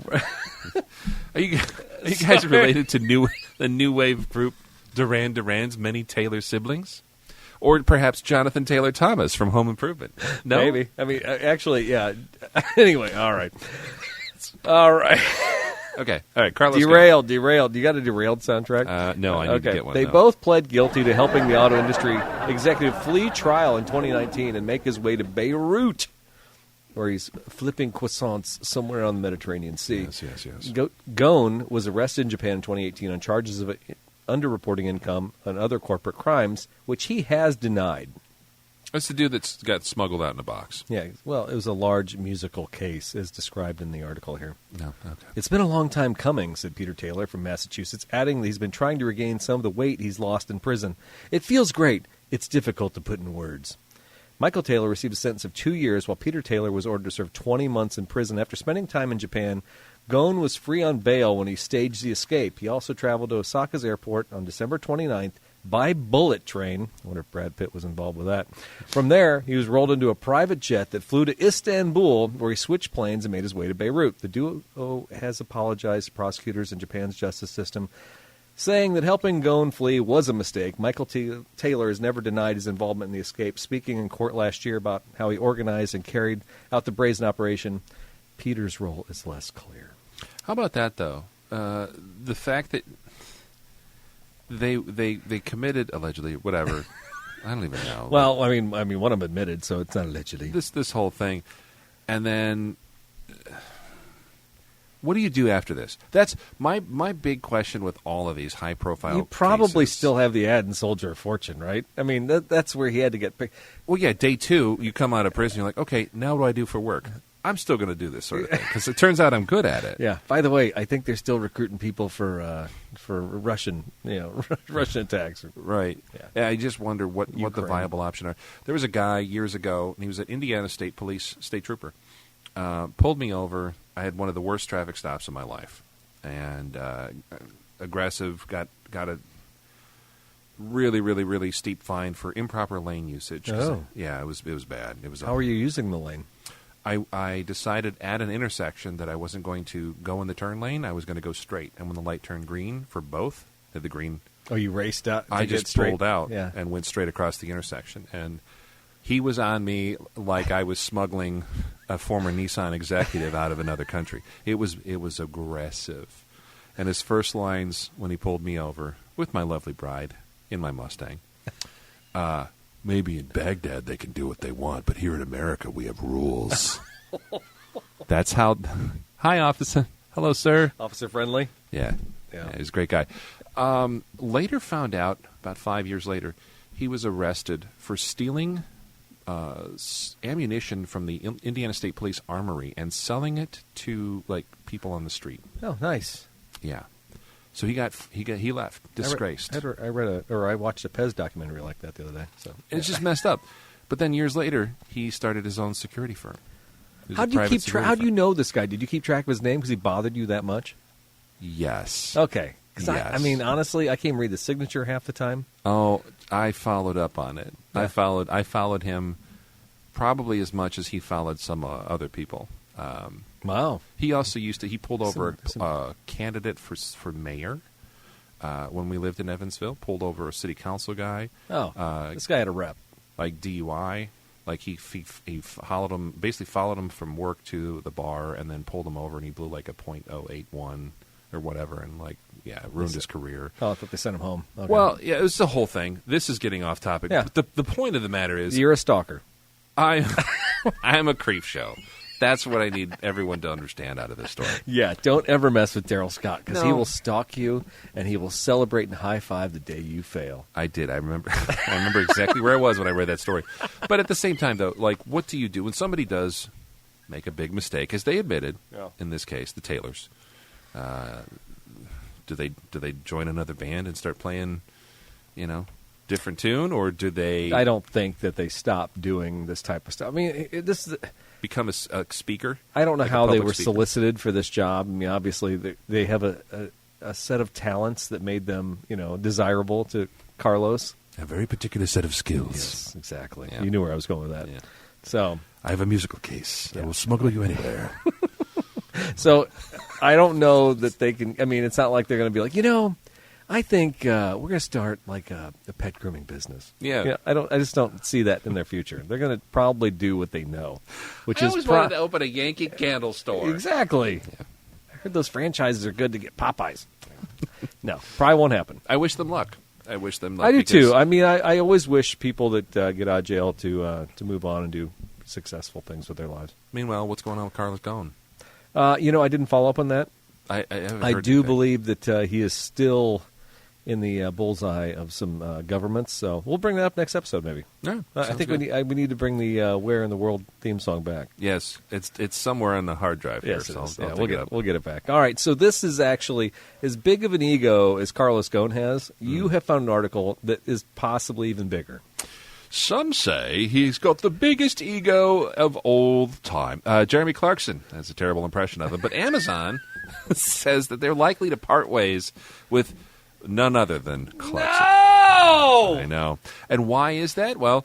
Are you guys related to the new wave group Duran Duran's many Taylor siblings? Or perhaps Jonathan Taylor Thomas from Home Improvement? No? Maybe. I mean, actually, yeah. Anyway, all right. All right. Okay. All right, Carlos. Derailed. You got a Derailed soundtrack? No, I need to get one. They though. both pled guilty to helping the auto industry executive flee trial in 2019 and make his way to Beirut, where he's flipping croissants somewhere on the Mediterranean Sea. Yes. Ghosn was arrested in Japan in 2018 on charges of underreporting income and other corporate crimes, which he has denied. That's the dude that's got smuggled out in a box. Yeah, well, it was a large musical case, as described in the article here. No, okay. It's been a long time coming, said Peter Taylor from Massachusetts, adding that he's been trying to regain some of the weight he's lost in prison. It feels great. It's difficult to put in words. Michael Taylor received a sentence of 2 years, while Peter Taylor was ordered to serve 20 months in prison. After spending time in Japan, Ghosn was free on bail when he staged the escape. He also traveled to Osaka's airport on December 29th by bullet train. I wonder if Brad Pitt was involved with that. From there, he was rolled into a private jet that flew to Istanbul, where he switched planes and made his way to Beirut. The duo has apologized to prosecutors in Japan's justice system, saying that helping Ghosn flee was a mistake. Michael Taylor has never denied his involvement in the escape, speaking in court last year about how he organized and carried out the brazen operation. Peter's role is less clear. How about that, though? The fact that they committed, allegedly, whatever. I don't even know. Well, I mean, one of them admitted, so it's not allegedly. This whole thing. And then, what do you do after this? That's my big question with all of these high-profile You probably cases. still have the ad in Soldier of Fortune, right? I mean, that's where he had to get picked. Well, yeah, day 2, you come out of prison, you're like, okay, now what do I do for work? I'm still going to do this sort of thing, because it turns out I'm good at it. Yeah. By the way, I think they're still recruiting people for Russian, Russian attacks. Right. Yeah. I just wonder what the Ukraine. viable option are. There was a guy years ago, and he was at Indiana State Police, state trooper, pulled me over. I had one of the worst traffic stops of my life, and aggressive, got a really, really, really steep fine for improper lane usage. Oh. Yeah, it was bad. It was. How are you using the lane? I decided at an intersection that I wasn't going to go in the turn lane. I was going to go straight. And when the light turned green for both, the green, Oh, you raced out? I just pulled out Yeah. and went straight across the intersection. And he was on me like I was smuggling a former Nissan executive out of another country. It was aggressive. And his first lines when he pulled me over with my lovely bride in my Mustang, maybe in Baghdad they can do what they want, but here in America we have rules. That's how. Hi, officer. Hello, sir. Officer friendly? Yeah, he's a great guy. Later found out, about 5 years later, he was arrested for stealing ammunition from the Indiana State Police Armory and selling it to people on the street. Oh, nice. Yeah. So he left disgraced. I watched a Pez documentary like that the other day. So It's just messed up. But then years later, he started his own security firm. How do you keep track? How do you know this guy? Did you keep track of his name because he bothered you that much? Yes. Okay. 'Cause Yes. I mean, honestly, I can't even read the signature half the time. Oh, I followed up on it. Yeah. I followed him probably as much as he followed some other people. Wow. He also he pulled over Some- a candidate for mayor when we lived in Evansville. Pulled over a city council guy. Oh, this guy had a rep. Like DUI. Like he followed him, basically followed him from work to the bar, and then pulled him over, and he blew like a .081 or whatever, and ruined his career. Oh, I thought they sent him home. Okay. Well, yeah, it was the whole thing. This is getting off topic. Yeah. But the point of the matter is, you're a stalker. I'm a creep show. That's what I need everyone to understand out of this story. Yeah, don't ever mess with Daryl Scott because he No. will stalk you and he will celebrate and high five the day you fail. I did. I remember. I remember exactly where I was when I read that story. But at the same time, though, what do you do when somebody does make a big mistake, as they admitted in this case, the Taylors? Do they join another band and start playing, different tune, or do they? I don't think that they stop doing this type of stuff. I mean, this is. Become a speaker? I don't know Like a how they public were speaker? solicited for this job. I mean, obviously they have a set of talents that made them, desirable to Carlos. A very particular set of skills. Yes, exactly. Yeah. You knew where I was going with that. Yeah. So I have a musical case. I will smuggle you anywhere. I don't know that they can. I mean, it's not like they're going to be like, I think we're going to start like a pet grooming business. Yeah. I just don't see that in their future. They're going to probably do what they know, which I is always wanted to open a Yankee Candle store. Exactly. Yeah. I heard those franchises are good to get Popeyes. No, probably won't happen. I wish them luck. I wish them luck. I do too. I mean, I always wish people that get out of jail to move on and do successful things with their lives. Meanwhile, what's going on with Carlos Ghosn? I didn't follow up on that. I haven't I heard do anything. believe that he is still in the bullseye of some governments, so we'll bring that up next episode, maybe. Yeah, I think we need to bring the "Where in the World" theme song back. Yes, it's somewhere on the hard drive here. Yes, So it is. I'll Yeah, dig we'll get it back. All right, so this is actually as big of an ego as Carlos Ghosn has. You have found an article that is possibly even bigger. Some say he's got the biggest ego of all time. Jeremy Clarkson has a terrible impression of him, but Amazon says that they're likely to part ways with none other than Clarkson. No! I know. And why is that? Well,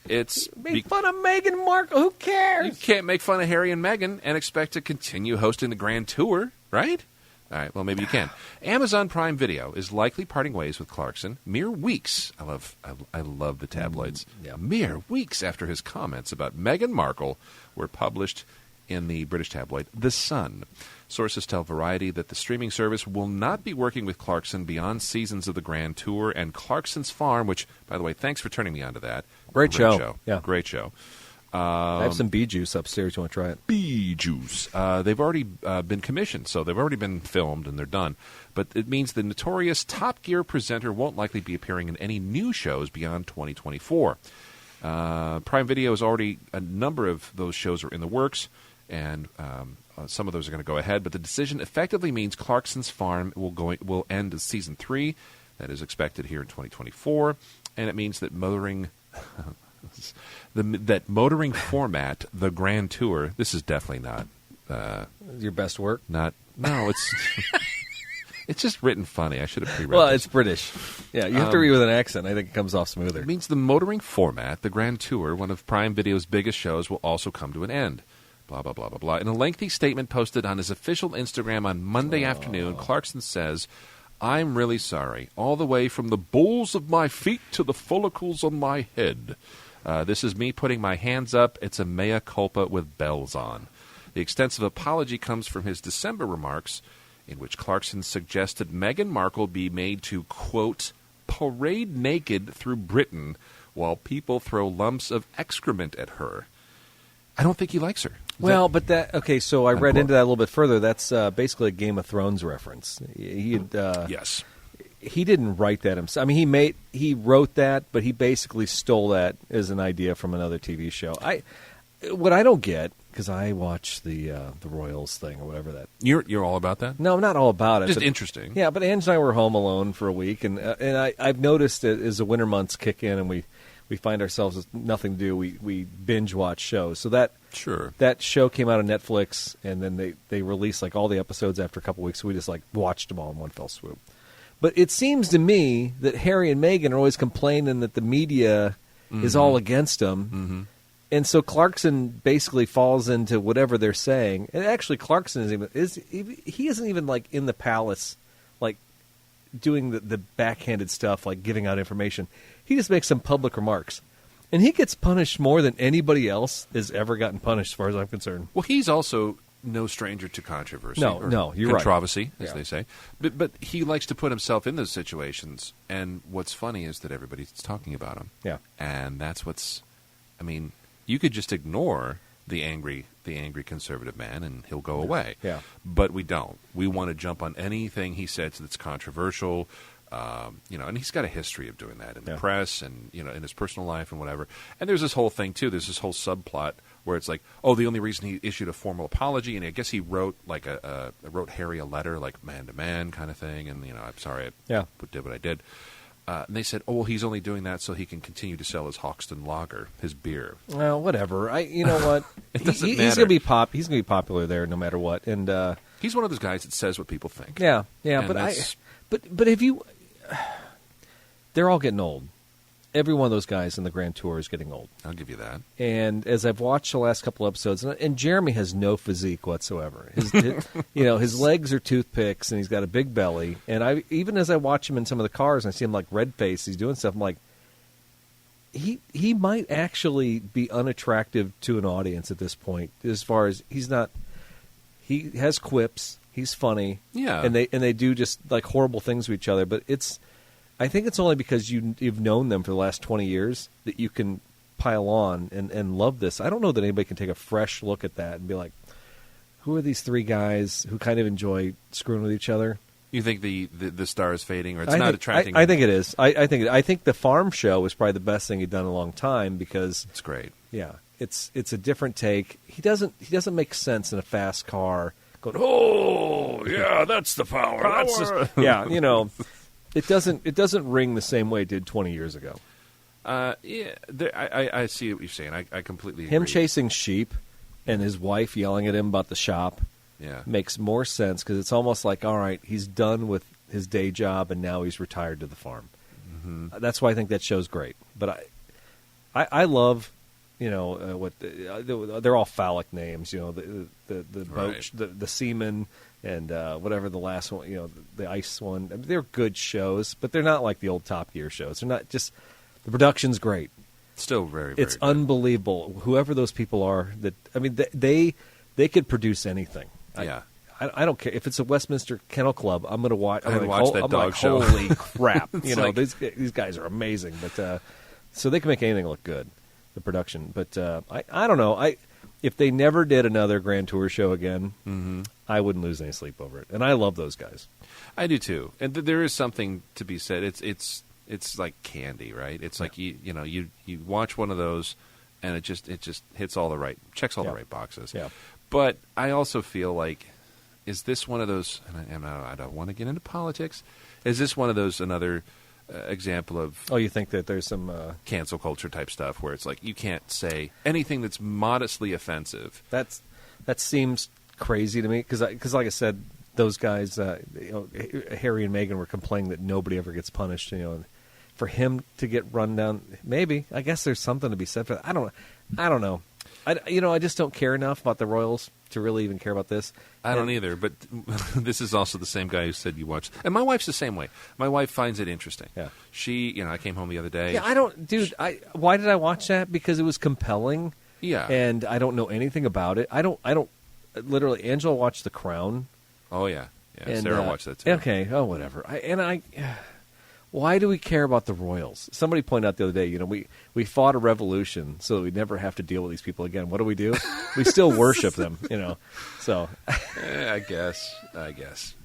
it's... Make fun of Meghan Markle. Who cares? You can't make fun of Harry and Meghan and expect to continue hosting the Grand Tour, right? All right, well, maybe you can. Amazon Prime Video is likely parting ways with Clarkson mere weeks. I love the tabloids. Yeah. Mere weeks after his comments about Meghan Markle were published in the British tabloid The Sun. Sources tell Variety that the streaming service will not be working with Clarkson beyond seasons of the Grand Tour and Clarkson's Farm, which, by the way, thanks for turning me on to that. Great show. Yeah. Great show. I have some bee juice upstairs. You want to try it? Bee juice. They've already been commissioned, so they've already been filmed and they're done. But it means the notorious Top Gear presenter won't likely be appearing in any new shows beyond 2024. Prime Video is already a number of those shows are in the works, and some of those are going to go ahead. But the decision effectively means Clarkson's Farm will end season 3. That is expected here in 2024, and it means that motoring format, the Grand Tour. This is definitely not your best work. No, it's it's just written funny. I should have pre-read. Well, this. it's British. Yeah, you have to read with an accent. I think it comes off smoother. It means the motoring format, the Grand Tour, one of Prime Video's biggest shows, will also come to an end. Blah, blah, blah, blah, blah. In a lengthy statement posted on his official Instagram on Monday afternoon, Clarkson says, "I'm really sorry, all the way from the balls of my feet to the follicles on my head. This is me putting my hands up. It's a mea culpa with bells on." The extensive apology comes from his December remarks, in which Clarkson suggested Meghan Markle be made to, quote, parade naked through Britain while people throw lumps of excrement at her. I don't think he likes her. Well, but so I read Unquote. into that a little bit further. That's basically a Game of Thrones reference. Yes. He didn't write that himself. I mean, he wrote that, but he basically stole that as an idea from another TV show. What I don't get, because I watch the Royals thing or whatever that. You're all about that? No, I'm not all about it. Just but, interesting. Yeah, but Ange and I were home alone for a week, and I've noticed that as the winter months kick in and we find ourselves with nothing to do, we binge watch shows. So that show came out on Netflix, and then they released like all the episodes after a couple weeks. So we just like watched them all in one fell swoop. But it seems to me that Harry and Meghan are always complaining that the media is all against them. Mm-hmm. And so Clarkson basically falls into whatever they're saying. And actually, Clarkson he isn't even like in the palace, like doing the backhanded stuff, like giving out information. He just makes some public remarks, and he gets punished more than anybody else has ever gotten punished, as far as I'm concerned. Well, he's also no stranger to controversy. No, you're right. Controversy, as Yeah. they say. But he likes to put himself in those situations, and what's funny is that everybody's talking about him. Yeah. And that's I mean, you could just ignore the angry conservative man, and he'll go away. Yeah. But we don't. We want to jump on anything he says that's controversial. And he's got a history of doing that in the press and, in his personal life and whatever. And there's this whole thing, too. There's this whole subplot where it's like, the only reason he issued a formal apology, and I guess he wrote like wrote Harry a letter, like man-to-man kind of thing, and, I'm sorry I did what I did. And they said, he's only doing that so he can continue to sell his Hoxton Lager, his beer. Well, whatever. You know what? It doesn't he's matter. going to be popular there no matter what. And he's one of those guys that says what people think. Yeah. And But have you? They're all getting old, every one of those guys in the Grand Tour is getting old. I'll give you that. And as I've watched the last couple episodes, and Jeremy has no physique whatsoever. His legs are toothpicks, and he's got a big belly. And even as I watch him in some of the cars, and I see him like red face, he's doing stuff. I'm like, he might actually be unattractive to an audience at this point. As far as he's not, he has quips. He's funny. Yeah, and they do just like horrible things to each other. But I think it's only because you've known them for the last 20 years that you can pile on and love this. I don't know that anybody can take a fresh look at that and be like, who are these three guys who kind of enjoy screwing with each other? You think the star is fading, or it's not attracting? I think it is. I think the Farm Show was probably the best thing he'd done in a long time because it's great. Yeah, it's a different take. He doesn't make sense in a fast car. Going, oh yeah, that's the power. That's just, yeah, It doesn't ring the same way it did 20 years ago. Yeah, I see what you're saying. I completely agree. Him chasing sheep and his wife yelling at him about the shop makes more sense because it's almost like, all right, he's done with his day job and now he's retired to the farm. Mm-hmm. That's why I think that show's great. But I love, what they're all phallic names. The boat, the seaman. And whatever the last one, the ice one, I mean, they're good shows, but they're not like the old Top Gear shows. They're not just the production's great. Still very, very it's good. Unbelievable. Whoever those people are, they could produce anything. Yeah, I don't care if it's a Westminster Kennel Club. I'm going to watch. I'm watch that dog show. Holy crap! These guys are amazing. But so they can make anything look good, the production. But I don't know. If they never did another Grand Tour show again, I wouldn't lose any sleep over it. And I love those guys. I do too. And there is something to be said. It's like candy, right? It's like you watch one of those, and it just hits all the right boxes. Yeah. But I also feel like, is this one of those? And I don't want to get into politics. Is this one of those another example of? Oh, you think that there's some cancel culture type stuff where it's like you can't say anything that's modestly offensive. That seems crazy to me because like I said, those guys, Harry and Meghan were complaining that nobody ever gets punished. And for him to get run down, maybe I guess there's something to be said for that. I don't know. I just don't care enough about the Royals to really even care about this. I don't either, but this is also the same guy who said you watched. And my wife's the same way. My wife finds it interesting. Yeah. She, I came home the other day. Yeah, I don't, dude, why did I watch that? Because it was compelling. Yeah. And I don't know anything about it. I don't, literally, Angela watched The Crown. Oh, yeah. Yeah, and, Sarah watched that too. Okay, whatever. Why do we care about the Royals? Somebody pointed out the other day, we fought a revolution so that we'd never have to deal with these people again. What do? We still worship them, So, I guess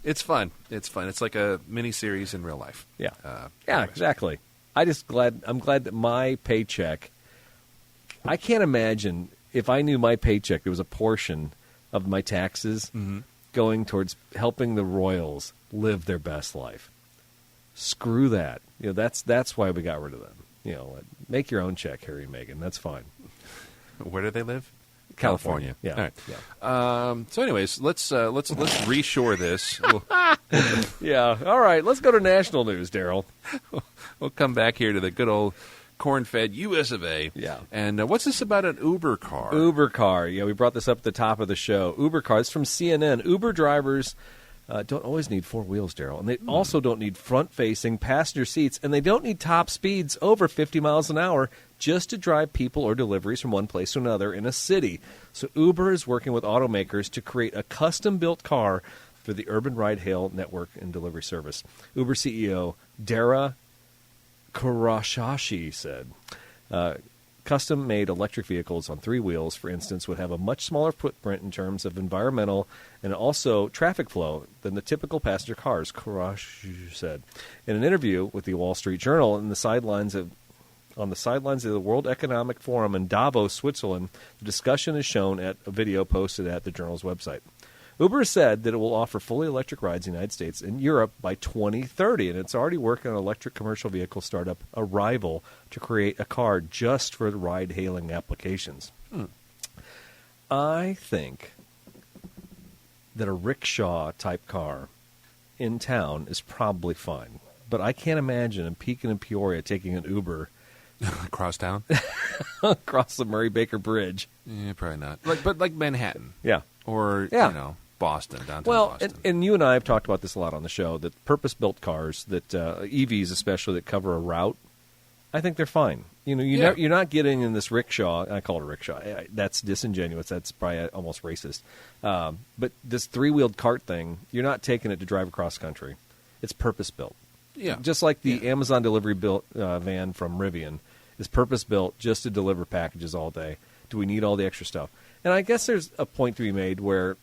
it's fun. It's like a mini series in real life. Yeah, exactly. I'm glad that my paycheck. I can't imagine if I knew my paycheck there was a portion of my taxes going towards helping the Royals live their best life. Screw that. That's why we got rid of them. Make your own check, Harry and Meghan. That's fine. Where do they live? California. Yeah. All right. Yeah. So, anyways, let's reshore this. Yeah. All right. Let's go to national news, Daryl. We'll come back here to the good old corn-fed U.S. of A. Yeah. And what's this about an Uber car? Uber car. Yeah, we brought this up at the top of the show. Uber car. It's from CNN. Uber drivers don't always need four wheels, Daryl. And they also don't need front-facing passenger seats, and they don't need top speeds over 50 miles an hour just to drive people or deliveries from one place to another in a city. So Uber is working with automakers to create a custom-built car for the urban ride-hail network and delivery service. Uber CEO Daryl Kurashashi said, custom-made electric vehicles on three wheels, for instance, would have a much smaller footprint in terms of environmental and also traffic flow than the typical passenger cars, Kurashashi said. In an interview with the Wall Street Journal on the sidelines of the World Economic Forum in Davos, Switzerland, the discussion is shown at a video posted at the journal's website. Uber said that it will offer fully electric rides in the United States and Europe by 2030, and it's already working on electric commercial vehicle startup Arrival to create a car just for ride-hailing applications. I think that a rickshaw-type car in town is probably fine, but I can't imagine in Pekin and Peoria taking an Uber Crosstown? across the Murray Baker Bridge. Yeah, probably not. But like Manhattan. Yeah. Or, Yeah. Boston, downtown Well, Boston. and you and I have talked about this a lot on the show, that purpose-built cars, that EVs especially, that cover a route, I think they're fine. You're not getting in this rickshaw. I call it a rickshaw. That's disingenuous. That's probably almost racist. But this three-wheeled cart thing, you're not taking it to drive across country. It's purpose-built. Yeah. Just like the Amazon delivery van from Rivian is purpose-built just to deliver packages all day. Do we need all the extra stuff? And I guess there's a point to be made where,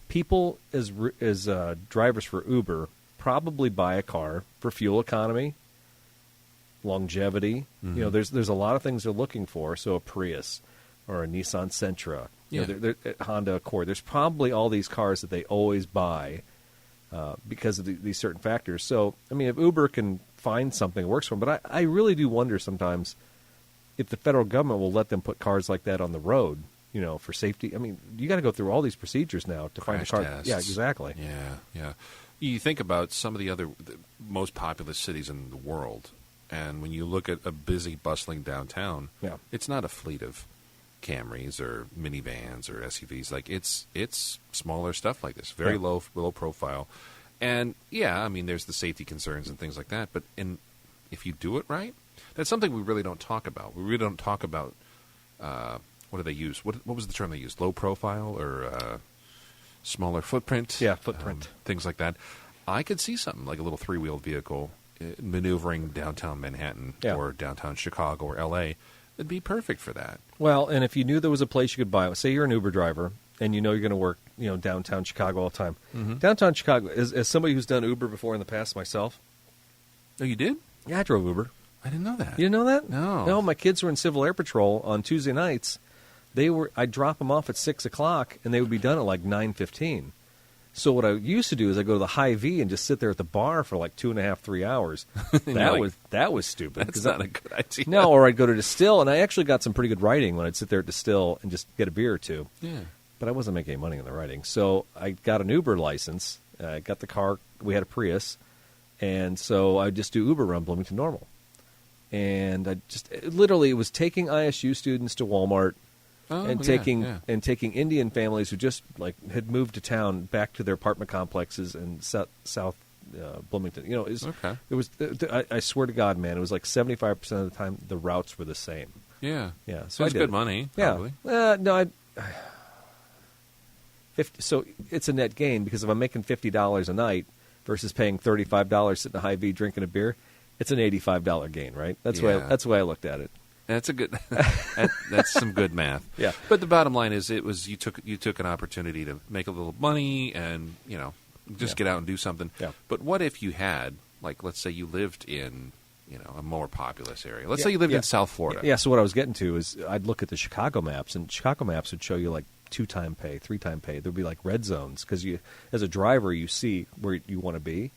people as drivers for Uber probably buy a car for fuel economy, longevity. Mm-hmm. There's a lot of things they're looking for. So a Prius or a Nissan Sentra, Honda Accord. There's probably all these cars that they always buy because of these certain factors. So, if Uber can find something that works for them, but I really do wonder sometimes if the federal government will let them put cars like that on the road, for safety. You got to go through all these procedures now to find a car. Tests. Yeah, exactly. Yeah. You think about some of the most populous cities in the world, and when you look at a busy, bustling downtown, it's not a fleet of Camrys or minivans or SUVs. Like it's smaller stuff like this, very low profile, and there's the safety concerns and things like that. But if you do it right, that's something we really don't talk about. We really don't talk about what do they use? What was the term they used? Low profile or smaller footprint? Yeah, footprint. Things like that. I could see something like a little three-wheeled vehicle maneuvering downtown Manhattan or downtown Chicago or L.A. It'd be perfect for that. Well, and if you knew there was a place you could buy, say you're an Uber driver and you're going to work, downtown Chicago all the time. Mm-hmm. Downtown Chicago, as somebody who's done Uber before in the past myself. Oh, you did? Yeah, I drove Uber. I didn't know that. You didn't know that? No. No, my kids were in Civil Air Patrol on Tuesday nights. I'd drop them off at 6 o'clock, and they would be done at like 9:15. So what I used to do is I go to the Hy-Vee and just sit there at the bar for like 2.5, 3 hours. That was stupid. That's not a good idea. No, or I'd go to Distill, and I actually got some pretty good writing when I'd sit there at Distill and just get a beer or two. Yeah. But I wasn't making any money on the writing. So I got an Uber license. I got the car. We had a Prius. And so I just do Uber around Bloomington Normal. And it was taking ISU students to Walmart taking Indian families who just had moved to town back to their apartment complexes in South Bloomington. I swear to God, man, it was like 75% of the time the routes were the same. Yeah. So it's good money. Probably. Yeah. So it's a net gain because if I'm making $50 a night versus paying $35 sitting in a Hy-Vee drinking a beer, it's an $85 gain, right? That's the way I looked at it. That's a good. That's some good math. Yeah. But the bottom line is, you took an opportunity to make a little money and just get out and do something. Yeah. But what if you had, let's say you lived in a more populous area. Let's say you lived in South Florida. Yeah. So what I was getting to is I'd look at the Chicago maps, and Chicago maps would show you 2-time pay, 3-time pay. There'd be red zones because you, as a driver, you see where you want to be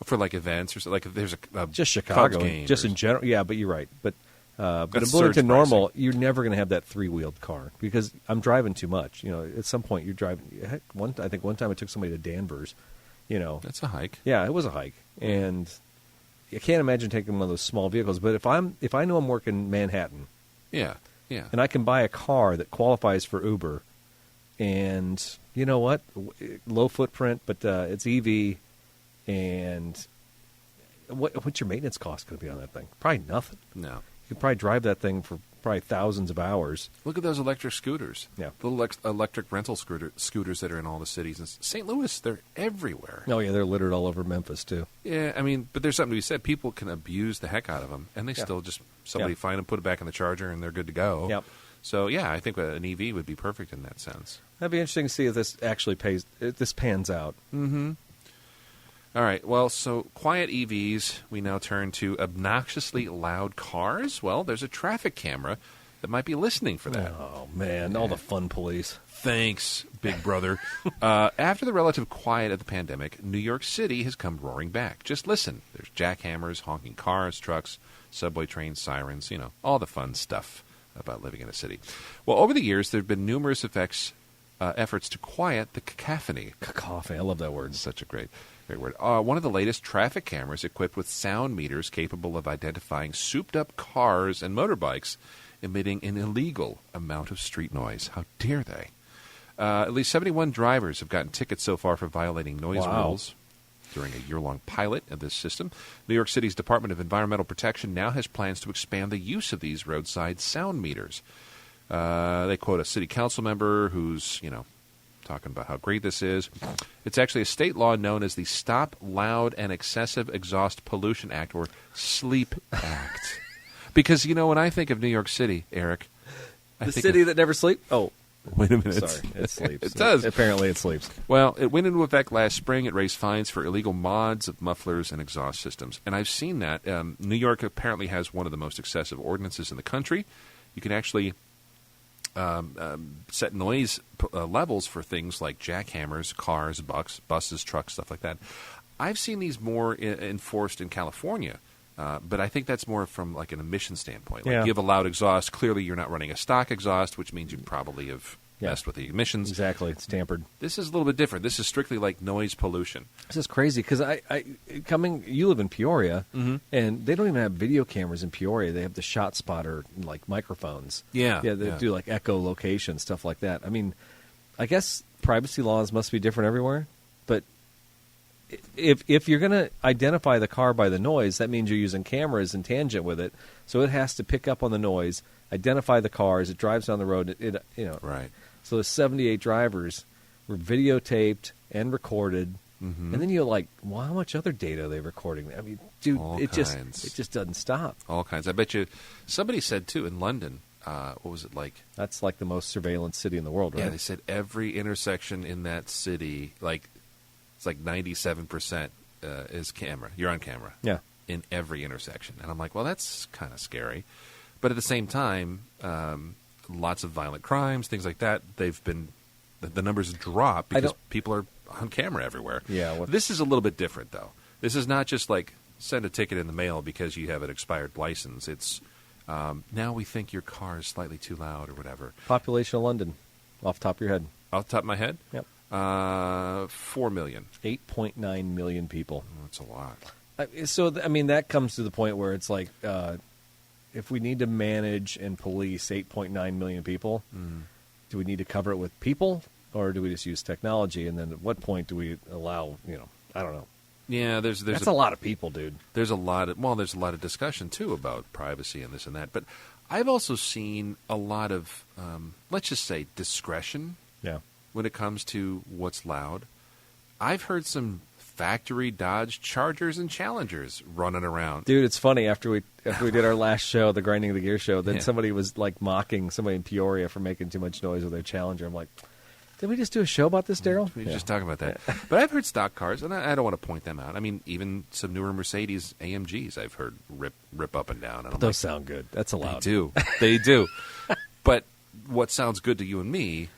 for events or if there's a just Chicago, Cubs game just in general. Yeah, but you're right. But in surge Bloomington Normal, pricing. you're never going to have that three-wheeled car because I'm driving too much. At some point you're driving. Heck, I think one time I took somebody to Danvers. That's a hike. Yeah, it was a hike, and I can't imagine taking one of those small vehicles. But if I know I'm working Manhattan, yeah, and I can buy a car that qualifies for Uber, and you know what, low footprint, but it's EV, and what's your maintenance cost going to be on that thing? Probably nothing. No. You could probably drive that thing for probably thousands of hours. Look at those electric scooters. Yeah. The little electric rental scooters that are in all the cities. In St. Louis, they're everywhere. Oh, yeah, they're littered all over Memphis, too. Yeah, but there's something to be said. People can abuse the heck out of them, and they still just, find them, put it back in the charger, and they're good to go. Yep. So, yeah, I think an EV would be perfect in that sense. That'd be interesting to see if this actually pans out. Mm-hmm. All right, well, so quiet EVs, we now turn to obnoxiously loud cars. Well, there's a traffic camera that might be listening for that. Oh, man, all the fun police. Thanks, big brother. After the relative quiet of the pandemic, New York City has come roaring back. Just listen. There's jackhammers, honking cars, trucks, subway trains, sirens, all the fun stuff about living in a city. Well, over the years, there have been numerous efforts to quiet the cacophony. Cacophony, I love that word. Such a great... Very weird. One of the latest traffic cameras equipped with sound meters capable of identifying souped-up cars and motorbikes emitting an illegal amount of street noise. How dare they? At least 71 drivers have gotten tickets so far for violating noise rules during a year-long pilot of this system. New York City's Department of Environmental Protection now has plans to expand the use of these roadside sound meters. They quote a city council member who's, talking about how great this is. It's actually a state law known as the Stop Loud and Excessive Exhaust Pollution Act, or SLEEP Act. Because, when I think of New York City, Eric, the city that never sleeps? Oh. Wait a minute. Sorry, it sleeps. It does. Apparently it sleeps. Well, it went into effect last spring. It raised fines for illegal mods of mufflers and exhaust systems. And I've seen that. New York apparently has one of the most excessive ordinances in the country. You can actually set noise levels for things like jackhammers, cars, buses, trucks, stuff like that. I've seen these more enforced in California. But I think that's more from like an emission standpoint. Like you have a loud exhaust. Clearly, you're not running a stock exhaust, which means you probably have messed with the emissions. Exactly, it's tampered. This is a little bit different. This is strictly like noise pollution. This is crazy because you live in Peoria, and they don't even have video cameras in Peoria. They have the shot spotter like microphones. They do like echolocation stuff like that. I mean, I guess privacy laws must be different everywhere, but if you're going to identify the car by the noise, that means you're using cameras in tangent with it. So it has to pick up on the noise, identify the car as it drives down the road. Right. So the 78 drivers were videotaped and recorded, and then you're like, well, how much other data are they recording? I mean, dude, it just doesn't stop. All kinds. I bet you somebody said too in London. What was it like? That's like the most surveillance city in the world, right? Yeah, they said every intersection in that city, it's like 97% is camera. You're on camera. Yeah. In every intersection. And I'm like, well, that's kind of scary. But at the same time, lots of violent crimes, things like that, the numbers drop because people are on camera everywhere. Yeah. This is a little bit different, though. This is not just like send a ticket in the mail because you have an expired license. It's now we think your car is slightly too loud or whatever. Population of London, off the top of your head. Off the top of my head? Yep. 4 million. 8.9 million people. Oh, that's a lot. That comes to the point where it's like, if we need to manage and police 8.9 million people, do we need to cover it with people, or do we just use technology? And then at what point do we allow, I don't know. Yeah, there's that's a lot of people, dude. There's a lot of discussion, too, about privacy and this and that. But I've also seen a lot of, let's just say, discretion. Yeah. When it comes to what's loud. I've heard some factory Dodge Chargers and Challengers running around. Dude, it's funny. After we did our last show, the Grinding of the Gear show, then somebody was like mocking somebody in Peoria for making too much noise with their Challenger. I'm like, did we just do a show about this, Daryl? We were just talking about that. But I've heard stock cars, and I don't want to point them out. I mean, even some newer Mercedes AMGs I've heard rip up and down. And those sound good. That's allowed. They do. But what sounds good to you and me,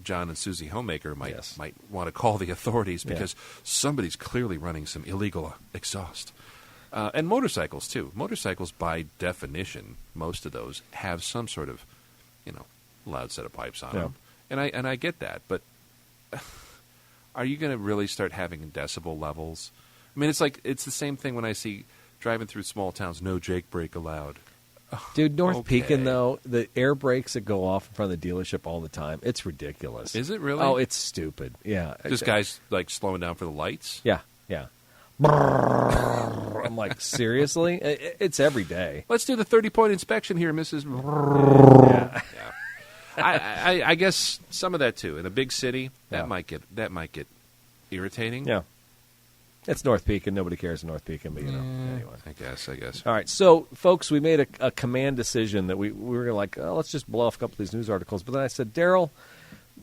John and Susie Homemaker might want to call the authorities because somebody's clearly running some illegal exhaust. And motorcycles, too. Motorcycles, by definition, most of those have some sort of, loud set of pipes on them. And I get that, but are you going to really start having decibel levels? I mean, it's the same thing when I see driving through small towns, no Jake brake allowed. Dude, North Pekin, though, the air brakes that go off in front of the dealership all the time, it's ridiculous. Is it really? Oh, it's stupid. Yeah. Just guys, like, slowing down for the lights? Yeah. I'm like, seriously? It's every day. Let's do the 30-point inspection here, Mrs. Yeah. I guess some of that, too. In a big city, that might get irritating. Yeah. It's North Pekin. Nobody cares in North Pekin, but anyway. I guess. All right, so folks, we made a command decision that we were like, let's just blow off a couple of these news articles. But then I said, Daryl,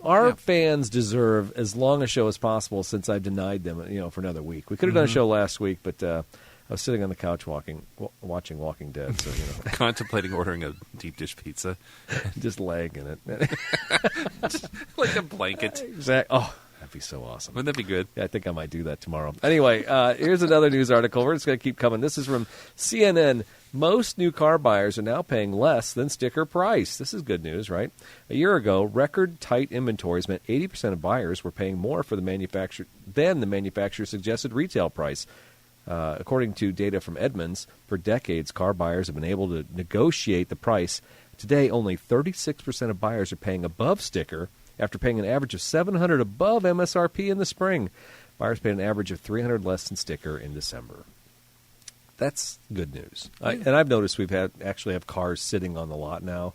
our fans deserve as long a show as possible since I've denied them, for another week. We could have done a show last week, but I was sitting on the couch watching Walking Dead, so contemplating ordering a deep dish pizza, just laying in it, just like a blanket. Exactly. Oh. That'd be so awesome. Wouldn't that be good? Yeah, I think I might do that tomorrow. Anyway, here's another news article. We're just going to keep coming. This is from CNN. Most new car buyers are now paying less than sticker price. This is good news, right? A year ago, record tight inventories meant 80% of buyers were paying more for the manufacturer than the manufacturer's suggested retail price. According to data from Edmunds, for decades, car buyers have been able to negotiate the price. Today, only 36% of buyers are paying above sticker after paying an average of $700 above MSRP in the spring. Buyers paid an average of $300 less than sticker in December. That's good news. And I've noticed we've actually have cars sitting on the lot now,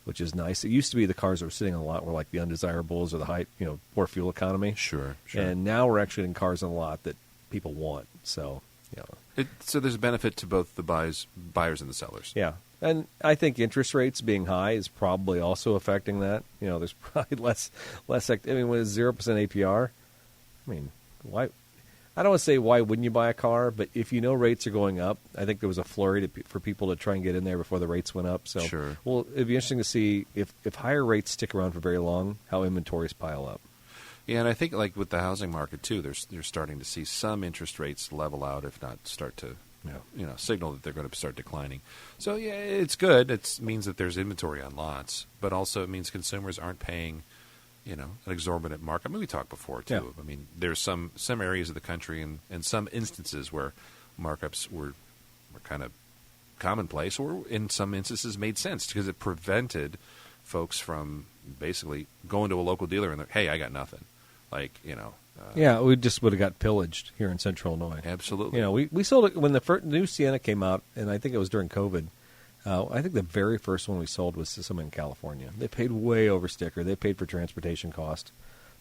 which is nice. It used to be the cars that were sitting on the lot were like the undesirables or the high, poor fuel economy. Sure. And now we're actually in cars on the lot that people want. So, So there's a benefit to both the buyers and the sellers. Yeah. And I think interest rates being high is probably also affecting that. There's probably less. When it's 0% APR, why? I don't want to say why wouldn't you buy a car, but if rates are going up, I think there was a flurry for people to try and get in there before the rates went up. So, sure. Well, it'd be interesting to see if higher rates stick around for very long, how inventories pile up. Yeah, and I think like with the housing market too, you're starting to see some interest rates level out, if not start to signal that they're going to start declining. So yeah, it's good. It means that there's inventory on lots, but also it means consumers aren't paying an exorbitant markup. We talked before too. Yeah. There's some areas of the country and some instances where markups were kind of commonplace, or in some instances made sense because it prevented folks from basically going to a local dealer and hey, I got nothing. We just would have got pillaged here in Central Illinois. Absolutely. We sold it when the new Sienna came out, and I think it was during COVID. I think the very first one we sold was to someone in California. They paid way over sticker. They paid for transportation cost.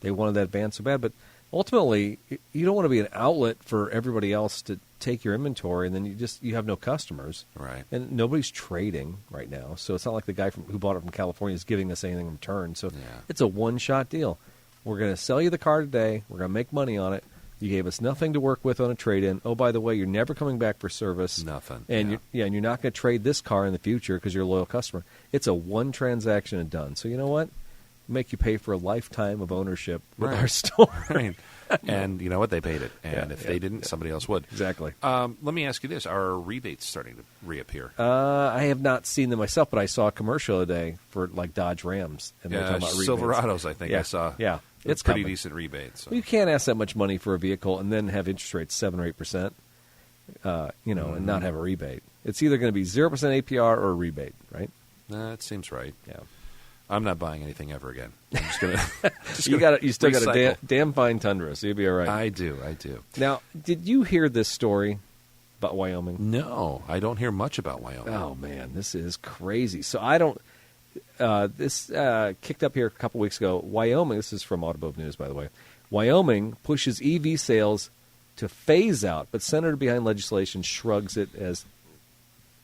They wanted that van so bad, but ultimately, you don't want to be an outlet for everybody else to take your inventory, and then you have no customers. Right. And nobody's trading right now, so it's not like the guy who bought it from California is giving us anything in return. So It's a one-shot deal. We're going to sell you the car today. We're going to make money on it. You gave us nothing to work with on a trade-in. Oh, by the way, you're never coming back for service. Nothing. And and you're not going to trade this car in the future because you're a loyal customer. It's a one transaction and done. So you know what? Make you pay for a lifetime of ownership with our store. Right. And you know what? They paid it. And if they didn't, somebody else would. Exactly. Let me ask you this. Are rebates starting to reappear? I have not seen them myself, but I saw a commercial today for like Dodge Rams. And they're talking about rebates. Silverados, I think I saw. Yeah. It's pretty coming. Decent rebates. So. Well, you can't ask that much money for a vehicle and then have interest rates 7 or 8%, and not have a rebate. It's either going to be 0% APR or a rebate, right? That seems right. Yeah. I'm not buying anything ever again. I'm just going to. You still got a damn fine Tundra, so you'll be all right. I do. Now, did you hear this story about Wyoming? No, I don't hear much about Wyoming. Oh man, this is crazy. So I don't. This kicked up here a couple weeks ago. Wyoming. This is from Automotive News, by the way. Wyoming pushes EV sales to phase out, but senator behind legislation shrugs it as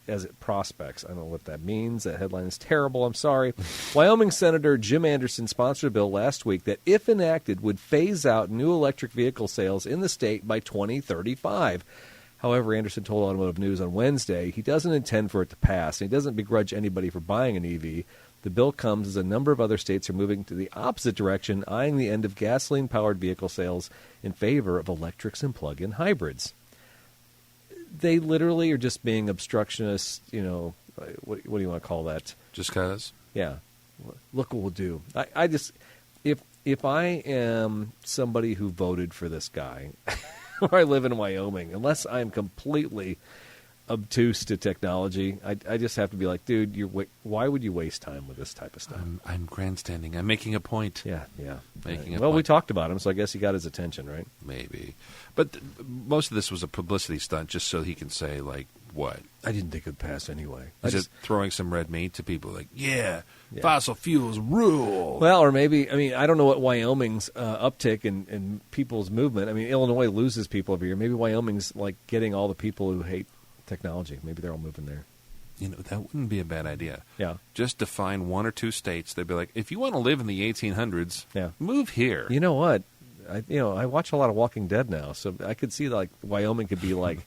it prospects. I don't know what that means. That headline is terrible. I'm sorry. Wyoming Senator Jim Anderson sponsored a bill last week that, if enacted, would phase out new electric vehicle sales in the state by 2035. However, Anderson told Automotive News on Wednesday he doesn't intend for it to pass, and he doesn't begrudge anybody for buying an EV. The bill comes as a number of other states are moving to the opposite direction, eyeing the end of gasoline-powered vehicle sales in favor of electrics and plug-in hybrids. They literally are just being obstructionists, what do you want to call that? Just because? Yeah. Look what we'll do. I just, if I am somebody who voted for this guy, or I live in Wyoming, unless I'm completely obtuse to technology, I just have to be like, dude, why would you waste time with this type of stuff? I'm grandstanding. I'm making a point. Yeah. Making a well, point. we talked about him, so I guess he got his attention, right? Maybe. But most of this was a publicity stunt just so he can say, like, what? I didn't think it would pass anyway. Is it throwing some red meat to people like, fossil fuels rule? Well, or maybe, I don't know what Wyoming's uptick in people's movement. Illinois loses people every year. Maybe Wyoming's like getting all the people who hate technology. Maybe they're all moving there. That wouldn't be a bad idea. Yeah. Just define one or two states. They'd be like, if you want to live in the 1800s, move here. You know what? I watch a lot of Walking Dead now, so I could see like Wyoming could be like,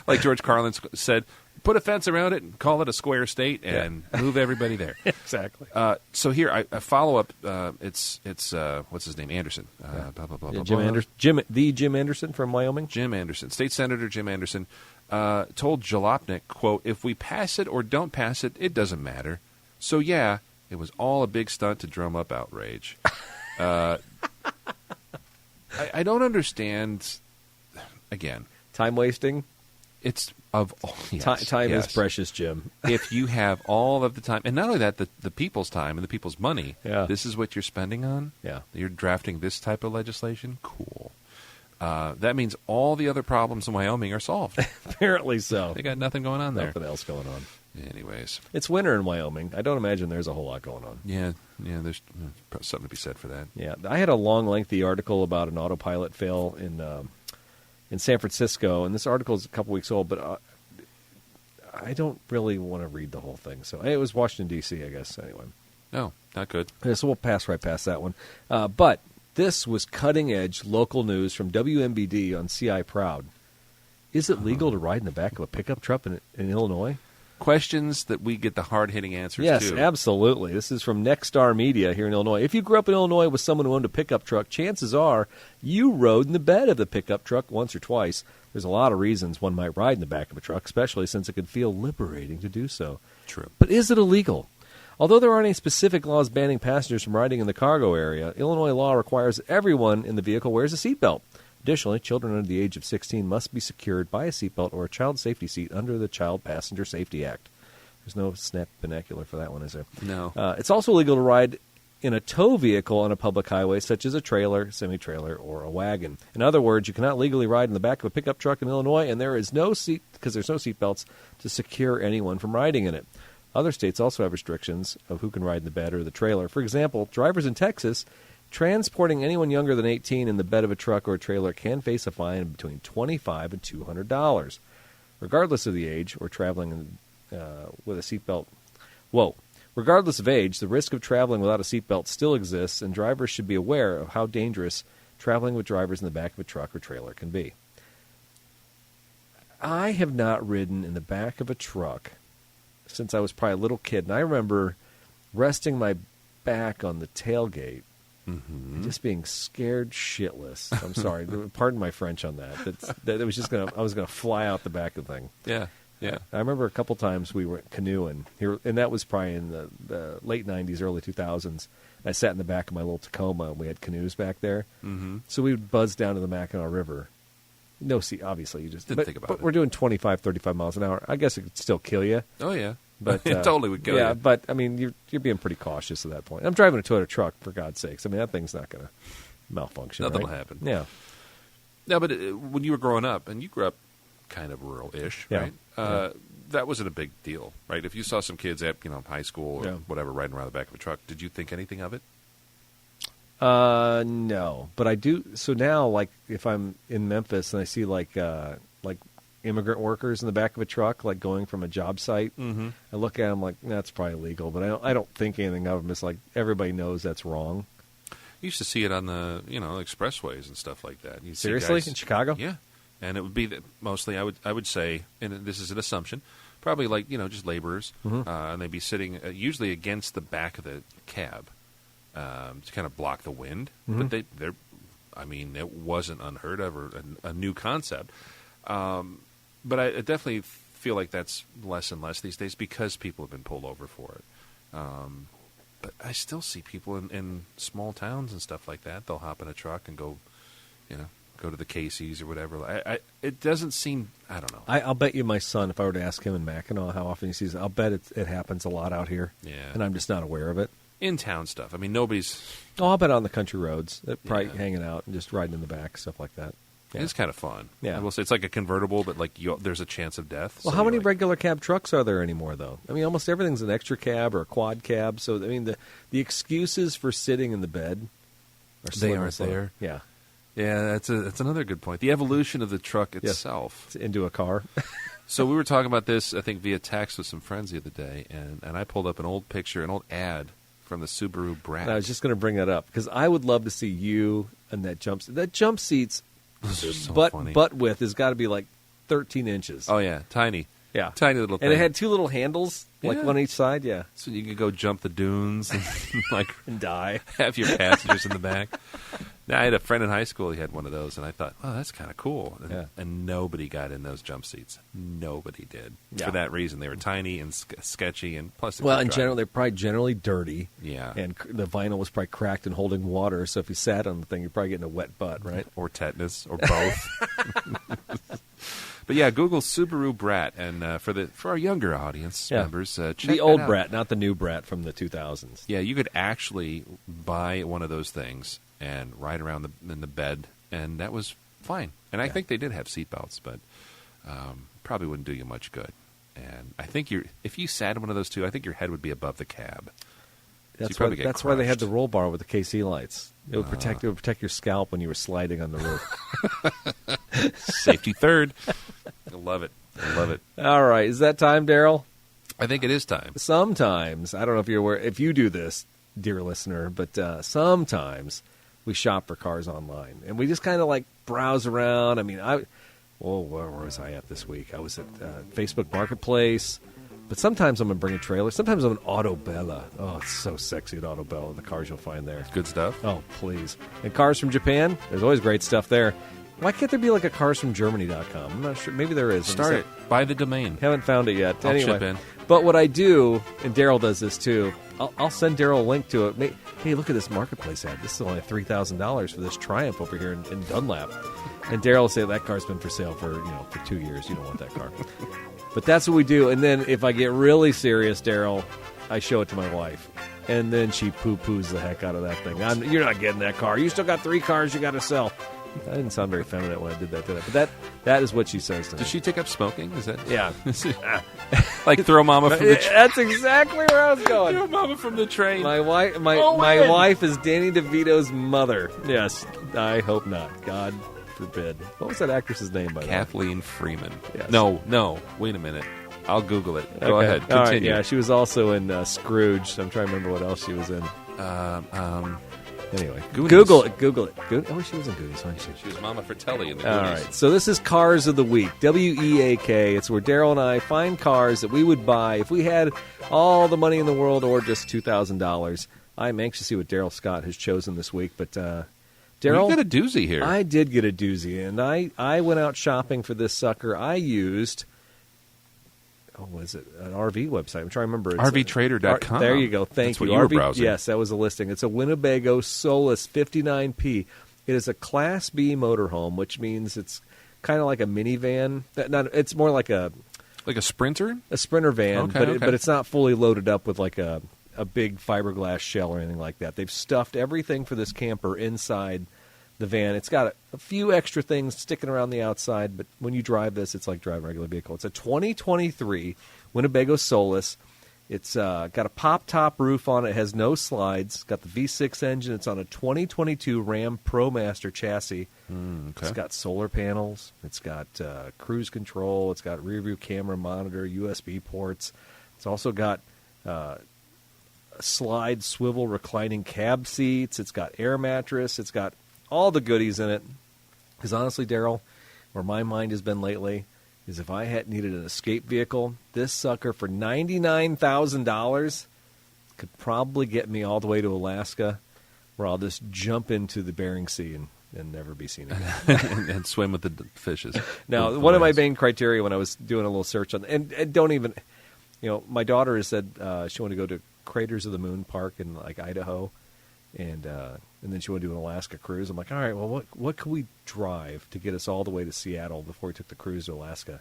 like George Carlin said, put a fence around it and call it a square state and move everybody there. Exactly. So here, I follow up. It's what's his name? Anderson. Jim Anderson from Wyoming. Jim Anderson, State Senator Jim Anderson. told Jalopnik, quote, "If we pass it or don't pass it, it doesn't matter. So, yeah, it was all a big stunt to drum up outrage." I don't understand, again. Time wasting? It's of yes, Time yes. is precious, Jim. If you have all of the time, and not only that, the people's time and the people's money, Yeah. this is what you're spending on? Yeah. You're drafting this type of legislation? Cool. That means all the other problems in Wyoming are solved. Apparently so. They got nothing going on there. Nothing else going on. Anyways. It's winter in Wyoming. I don't imagine there's a whole lot going on. Yeah, there's something to be said for that. Yeah, I had a long, lengthy article about an autopilot fail in San Francisco, and this article is a couple weeks old, but I don't really want to read the whole thing. So it was Washington, D.C., I guess, anyway. No, not good. Yeah, so we'll pass right past that one. But this was cutting-edge local news from WMBD on CI Proud. Is it legal to ride in the back of a pickup truck in Illinois? Questions that we get the hard-hitting answers Yes, to. absolutely. This is from Nexstar Media here in Illinois. If you grew up in Illinois with someone who owned a pickup truck, chances are you rode in the bed of the pickup truck once or twice. There's a lot of reasons one might ride in the back of a truck, especially since it can feel liberating to do so. True. But is it illegal? Although there aren't any specific laws banning passengers from riding in the cargo area, Illinois law requires that everyone in the vehicle wears a seatbelt. Additionally, children under the age of 16 must be secured by a seatbelt or a child safety seat under the Child Passenger Safety Act. There's no snap vernacular for that one, is there? No. It's also illegal to ride in a tow vehicle on a public highway, such as a trailer, semi-trailer, or a wagon. In other words, you cannot legally ride in the back of a pickup truck in Illinois, and there is no seat because there's no seat belts to secure anyone from riding in it. Other states also have restrictions of who can ride in the bed or the trailer. For example, drivers in Texas transporting anyone younger than 18 in the bed of a truck or a trailer can face a fine of between $25 and $200, regardless of the age or traveling with a seatbelt. Regardless of age, the risk of traveling without a seatbelt still exists, and drivers should be aware of how dangerous traveling with drivers in the back of a truck or trailer can be. I have not ridden in the back of a truck since I was probably a little kid, and I remember resting my back on the tailgate and just being scared shitless. I'm sorry, pardon my French on that. That it was just I was gonna fly out the back of the thing. Yeah. Yeah. I remember a couple times we were canoeing here, and that was probably in the late 90s, early 2000s. I sat in the back of my little Tacoma, and we had canoes back there. Mm-hmm. So we would buzz down to the Mackinac River. No seat, obviously. You just didn't think about it. But we're doing 25, 35 miles an hour. I guess it could still kill you. Oh, yeah. But it totally would kill you. Yeah, but, I mean, you're being pretty cautious at that point. I'm driving a Toyota truck, for God's sakes. I mean, that thing's not going to malfunction, Nothing right? will happen. Yeah. No, but when you were growing up, and you grew up kind of rural-ish, Yeah. right? That wasn't a big deal, right? If you saw some kids at high school or whatever riding around the back of a truck, did you think anything of it? No, but I do. So now, like, if I'm in Memphis and I see like immigrant workers in the back of a truck, like going from a job site, I look at them like that's probably illegal, but I don't think anything of them. It's like everybody knows that's wrong. You used to see it on the expressways and stuff like that. You'd see Seriously, guys- in Chicago? Yeah, and it would be that mostly. I would say, and this is an assumption, probably like just laborers, and they'd be sitting usually against the back of the cab. To kind of block the wind, but they're, I mean, it wasn't unheard of or a new concept. But I definitely feel like that's less and less these days because people have been pulled over for it. But I still see people in small towns and stuff like that. They'll hop in a truck and go to the Casey's or whatever. It doesn't seem, I don't know. I'll bet you my son, if I were to ask him in Mackinac how often he sees it, I'll bet it happens a lot out here. Yeah. And I'm just not aware of it. In-town stuff. I mean, nobody's... Oh, I'll bet on the country roads. They're probably hanging out and just riding in the back, stuff like that. Yeah. It's kind of fun. Yeah. I will say it's like a convertible, but like there's a chance of death. Well, so how many like, regular cab trucks are there anymore, though? I mean, almost everything's an extra cab or a quad cab. So, I mean, the excuses for sitting in the bed are They aren't slim. there. Yeah. Yeah, that's another good point. The evolution of the truck itself. It's into a car. So we were talking about this, I think, via text with some friends the other day, and I pulled up an old picture, an old ad from the Subaru Brat. And I was just going to bring that up because I would love to see you and that jump seat. That jump seat's so funny. butt width has got to be like 13 inches. Oh, yeah, tiny. Yeah. Tiny little thing. And it had two little handles, like Yeah. one on each side, yeah. So you could go jump the dunes and like And die. have your passengers in the back. Now, I had a friend in high school. He had one of those, and I thought, oh, that's kind of cool. And, Yeah. and nobody got in those jump seats. Nobody did. Yeah. For that reason. They were tiny and sketchy, and plus, Well, in general, they're probably generally dirty. Yeah. And the vinyl was probably cracked and holding water, so if you sat on the thing, you're probably getting a wet butt, right? Or tetanus, or both. But yeah, Google Subaru Brat, and for our younger audience members, check the that old out. Brat, not the new Brat from the 2000s. Yeah, you could actually buy one of those things and ride around in the bed, and that was fine. And I think they did have seatbelts, but probably wouldn't do you much good. And I think if you sat in one of those two, I think your head would be above the cab. That's So why. That's why they had the roll bar with the KC lights. It would protect. It would protect your scalp when you were sliding on the roof. Safety third. I love it. I love it. All right, is that time, Daryl? I think it is time. Sometimes I don't know if you're aware, if you do this, dear listener, but sometimes we shop for cars online and we just kind of like browse around. I mean, where was I at this week? I was at Facebook Marketplace. But sometimes I'm going to bring a trailer. Sometimes I'm an Autobella. Oh, it's so sexy at Autobella, the cars you'll find there. Good stuff. Oh, please. And cars from Japan, there's always great stuff there. Why can't there be like a carsfromgermany.com? I'm not sure. Maybe there is. Start it. Buy the domain. Haven't found it yet. I'll anyway, chip in. But what I do, and Daryl does this too, I'll send Daryl a link to it. Hey, look at this Marketplace ad. This is only $3,000 for this Triumph over here in Dunlap. And Daryl will say, that car's been for sale for 2 years. You don't want that car. But that's what we do. And then if I get really serious, Daryl, I show it to my wife. And then she poo-poos the heck out of that thing. You're not getting that car. You still got 3 cars you got to sell. I didn't sound very feminine when I did that to her. But that is what she says to me. Does she take up smoking? Is that? Yeah. Like throw mama from the train. That's exactly where I was going. Throw mama from the train. My wife, my wife is Danny DeVito's mother. Yes, I hope not. God forbid. What was that actress's name, by the way? Kathleen Freeman. Yes. No. Wait a minute. I'll Google it. Go Okay. ahead. All right, Continue. yeah, she was also in Scrooge. I'm trying to remember what else she was in. Anyway, Goonies. Google it. Oh, she was in Goonies, wasn't she? She was Mama Fratelli in the All Goonies. right, so this is Cars of the Week, WEAK. It's where Daryl and I find cars that we would buy if we had all the money in the world or just $2,000. I'm anxious to see what Daryl Scott has chosen this week, but Daryl, You got a doozy here. I did get a doozy, and I went out shopping for this sucker. I used, was it an RV website? I'm trying to remember. It's RVtrader.com. There you go. Thank That's you. what you were browsing. Yes, that was a listing. It's a Winnebago Solus 59P. It is a Class B motorhome, which means it's kind of like a minivan. It's more like a Sprinter? a Sprinter van, Okay. but it's not fully loaded up with like a big fiberglass shell or anything like that. They've stuffed everything for this camper inside the van. It's got a few extra things sticking around the outside, but when you drive this, it's like driving a regular vehicle. It's a 2023 Winnebago Solus. It's got a pop-top roof on it. It has no slides. It's got the V6 engine. It's on a 2022 Ram ProMaster chassis. Okay. It's got solar panels. It's got cruise control. It's got rear-view camera monitor, USB ports. It's also got slide, swivel, reclining cab seats. It's got air mattress. It's got all the goodies in it. Because honestly, Daryl, where my mind has been lately is if I had needed an escape vehicle, this sucker for $99,000 could probably get me all the way to Alaska, where I'll just jump into the Bering Sea and never be seen again. and swim with the fishes. Now, With the one of my whales. main criteria when I was doing a little search on, and don't even, my daughter has said she wanted to go to Craters of the Moon Park in like Idaho, and then she wanted to do an Alaska cruise. I'm like, all right, well, what could we drive to get us all the way to Seattle before we took the cruise to Alaska?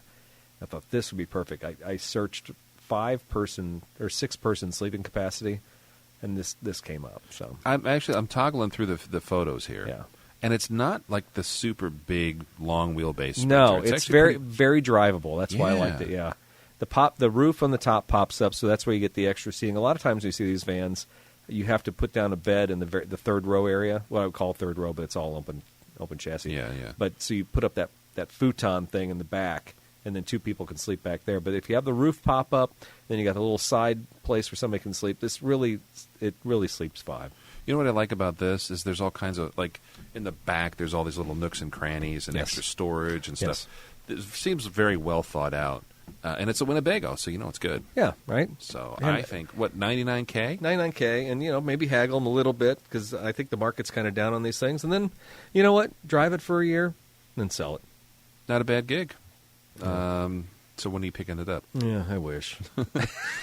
I thought this would be perfect. I searched 6-person sleeping capacity, and this came up. So I'm toggling through the photos here. yeah. And it's not like the super big, long wheelbase Sprinter. No, it's actually very, pretty- very drivable. That's why I Yeah. liked it. Yeah, the roof on the top pops up, so that's where you get the extra seating. A lot of times when you see these vans, you have to put down a bed in the third row area. What I would call third row, but it's all open chassis. Yeah. But so you put up that futon thing in the back, and then 2 people can sleep back there. But if you have the roof pop up, then you got a little side place where somebody can sleep. It really sleeps 5. You know what I like about this is there's all kinds of, like, in the back there's all these little nooks and crannies and Yes. extra storage and Yes. stuff. It seems very well thought out. And it's a Winnebago, so you know it's good. Yeah, right? So And- I think, what, $99K? $99K, and, maybe haggle them a little bit because I think the market's kind of down on these things. And then, you know what? Drive it for a year, then sell it. Not a bad gig. So when are you picking it up? Yeah, I wish.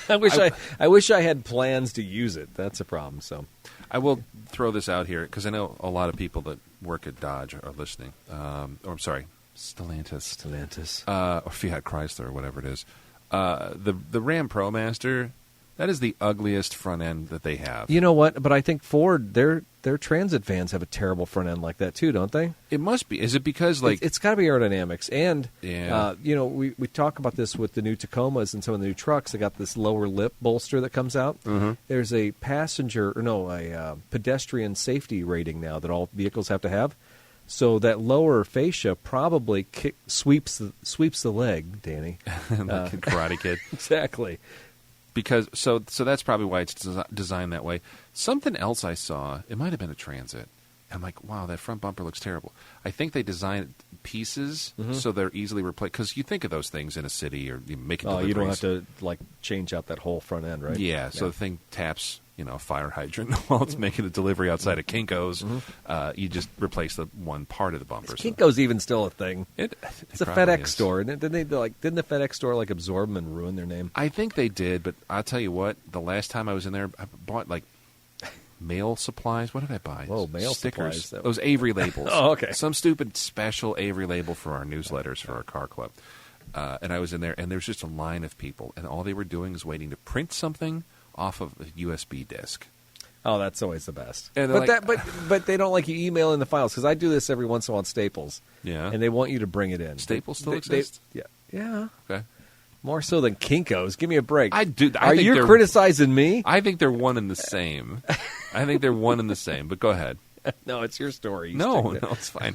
I wish I had plans to use it. That's a problem. So I will throw this out here because I know a lot of people that work at Dodge are listening. Or I'm sorry, Stellantis. Or Fiat Chrysler or whatever it is. The Ram ProMaster, that is the ugliest front end that they have. You know what? But I think Ford, their Transit vans have a terrible front end like that too, don't they? It must be. Is it because it's got to be aerodynamics, and Yeah. we talk about this with the new Tacomas and some of the new trucks. They got this lower lip bolster that comes out. Mm-hmm. There's a pedestrian safety rating now that all vehicles have to have. So that lower fascia probably sweeps the leg, Danny. like a Karate Kid? Exactly. Because so that's probably why it's designed that way. Something else I saw, it might have been a Transit. I'm like, wow, that front bumper looks terrible. I think they designed pieces so they're easily replaced. Because you think of those things in a city or you make deliveries. You don't have to change out that whole front end, right? Yeah, so the thing taps, a fire hydrant while it's making a delivery outside of Kinko's. You just replace the one part of the bumper. Is Kinko's even still a thing? It's a FedEx store. Didn't the FedEx store absorb them and ruin their name? I think they did, but I'll tell you what. The last time I was in there, I bought mail supplies. What did I buy? Whoa, mail stickers. supplies. Those Avery labels. Oh, okay. Some stupid special Avery label for our newsletters for our car club. And I was in there, and there was just a line of people, and all they were doing was waiting to print something off of a USB disk. Oh, that's always the best. And but they don't like you emailing the files because I do this every once in a while on Staples. Yeah. And they want you to bring it in. Staples still exists? Yeah. Okay. More so than Kinko's. Give me a break. I do. Are you criticizing me? I think they're one and the same. But go ahead. No, it's your story. No, it's fine.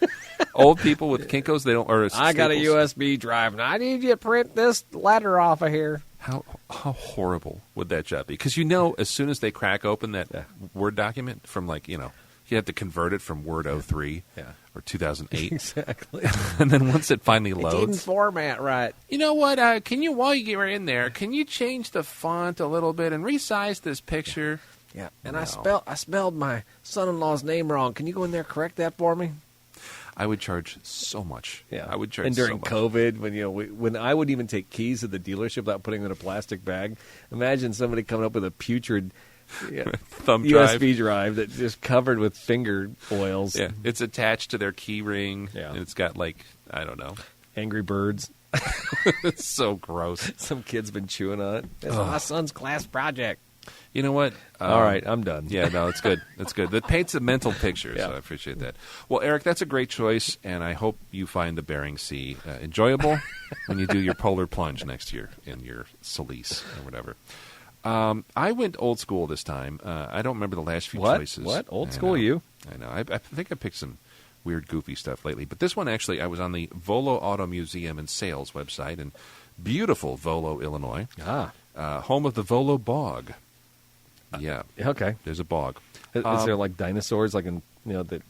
Old people with Kinko's, they don't. Or I got a Staples. USB drive, and I need you to print this letter off of here. How horrible would that job be? Because as soon as they crack open that Word document from you have to convert it from Word 03 or 2008. Exactly. And then once it finally It loads. didn't format right. You know what? Can you, while you were in there, can you change the font a little bit and resize this picture? Yeah, and No. I spelled my son-in-law's name wrong. Can you go in there and correct that for me? I would charge so much. Yeah, I would charge and during so much. COVID, when I would even take keys to the dealership without putting them in a plastic bag, imagine somebody coming up with a putrid Thumb drive. USB drive that's just covered with finger oils. Yeah, it's attached to their key ring. Yeah. And it's got I don't know. Angry Birds. It's so gross. Some kid's been chewing on it. It's my son's class project. You know what? All right, I'm done. Yeah, no, it's good. It's good. That paints a mental picture, so I appreciate that. Well, Eric, that's a great choice, and I hope you find the Bering Sea enjoyable when you do your polar plunge next year in your Solis or whatever. I went old school this time. I don't remember the last few choices. What? Old I school know. you? I know. I think I picked some weird, goofy stuff lately. But this one, actually, I was on the Volo Auto Museum and Sales website in beautiful Volo, Illinois. Home of the Volo Bog. Yeah. Okay. There's a bog. Is there dinosaurs that...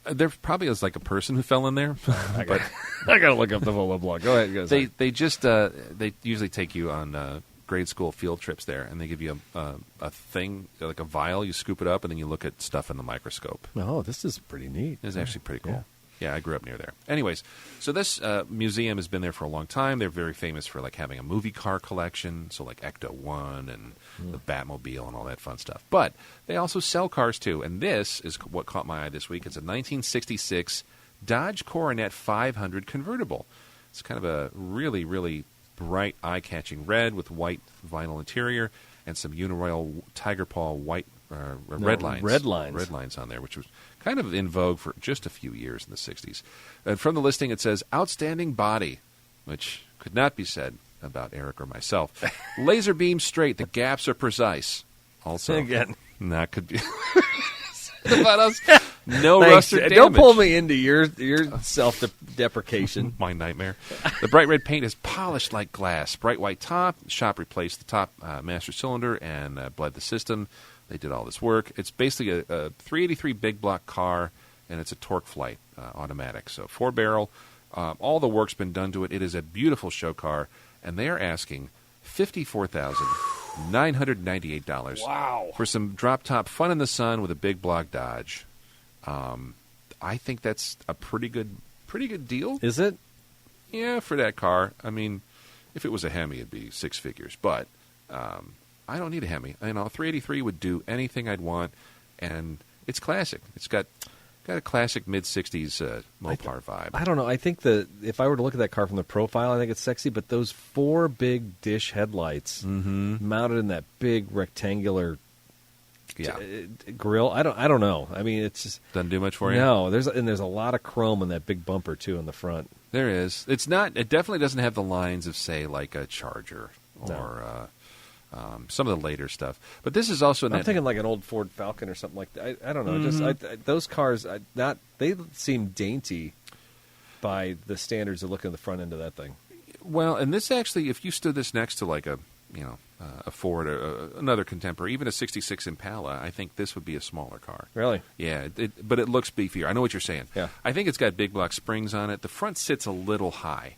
There probably is a person who fell in there. I gotta look up the Volo blog. Go ahead. They just they usually take you on grade school field trips there, and they give you a thing like a vial. You scoop it up, and then you look at stuff in the microscope. Oh, this is pretty neat. It's actually pretty cool. Yeah, I grew up near there. Anyways, so this museum has been there for a long time. They're very famous for having a movie car collection, so Ecto 1 and the Batmobile and all that fun stuff. But they also sell cars too, and this is what caught my eye this week. It's a 1966 Dodge Coronet 500 convertible. It's kind of a really, really bright, eye-catching red with white vinyl interior and some Uniroyal Tiger Paw white red lines. Red lines. Red lines on there, which was kind of in vogue for just a few years in the 60s. And from the listing, it says, outstanding body, which could not be said about Eric or myself. Laser beam straight. The gaps are precise. Also, Again. That could be about us. No Thanks. rust or damage. Don't pull me into your self-deprecation. My nightmare. The bright red paint is polished like glass. Bright white top. Shop replaced the top master cylinder and bled the system. They did all this work. It's basically a 383 big block car, and it's a torque flight automatic. So 4-barrel. All the work's been done to it. It is a beautiful show car. and they are asking $54,998. Wow. For some drop-top fun in the sun with a big block Dodge. I think that's a pretty good deal. Is it? Yeah, for that car. I mean, if it was a Hemi, it'd be six figures. But I don't need a Hemi. You know, 383 would do anything I'd want, and it's classic. It's got a classic mid-'60s Mopar vibe. I don't know. I think if I were to look at that car from the profile, I think it's sexy. But those 4 big dish headlights mounted in that big rectangular grill. I don't know. I mean, it's just doesn't do much for you. No, there's a lot of chrome in that big bumper too in the front. There is. It's not. It definitely doesn't have the lines of, say, like a Charger or some of the later stuff. But this is also. I'm thinking like an old Ford Falcon or something like that. I don't know. Just those cars. They seem dainty by the standards of looking at the front end of that thing. Well, and this actually, if you stood this next to like a Ford or another contemporary, even a '66 Impala, I think this would be a smaller car. Really? Yeah, but it looks beefier. I know what you're saying. Yeah. I think it's got big block springs on it. The front sits a little high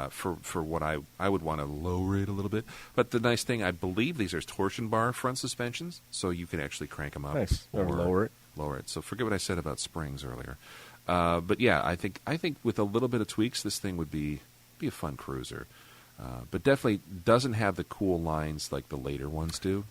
for what I would want to lower it a little bit. But the nice thing, I believe these are torsion bar front suspensions, so you can actually crank them up. Nice. Or lower it. Lower it. So forget what I said about springs earlier. But yeah, I think with a little bit of tweaks, this thing would be a fun cruiser. But definitely doesn't have the cool lines like the later ones do.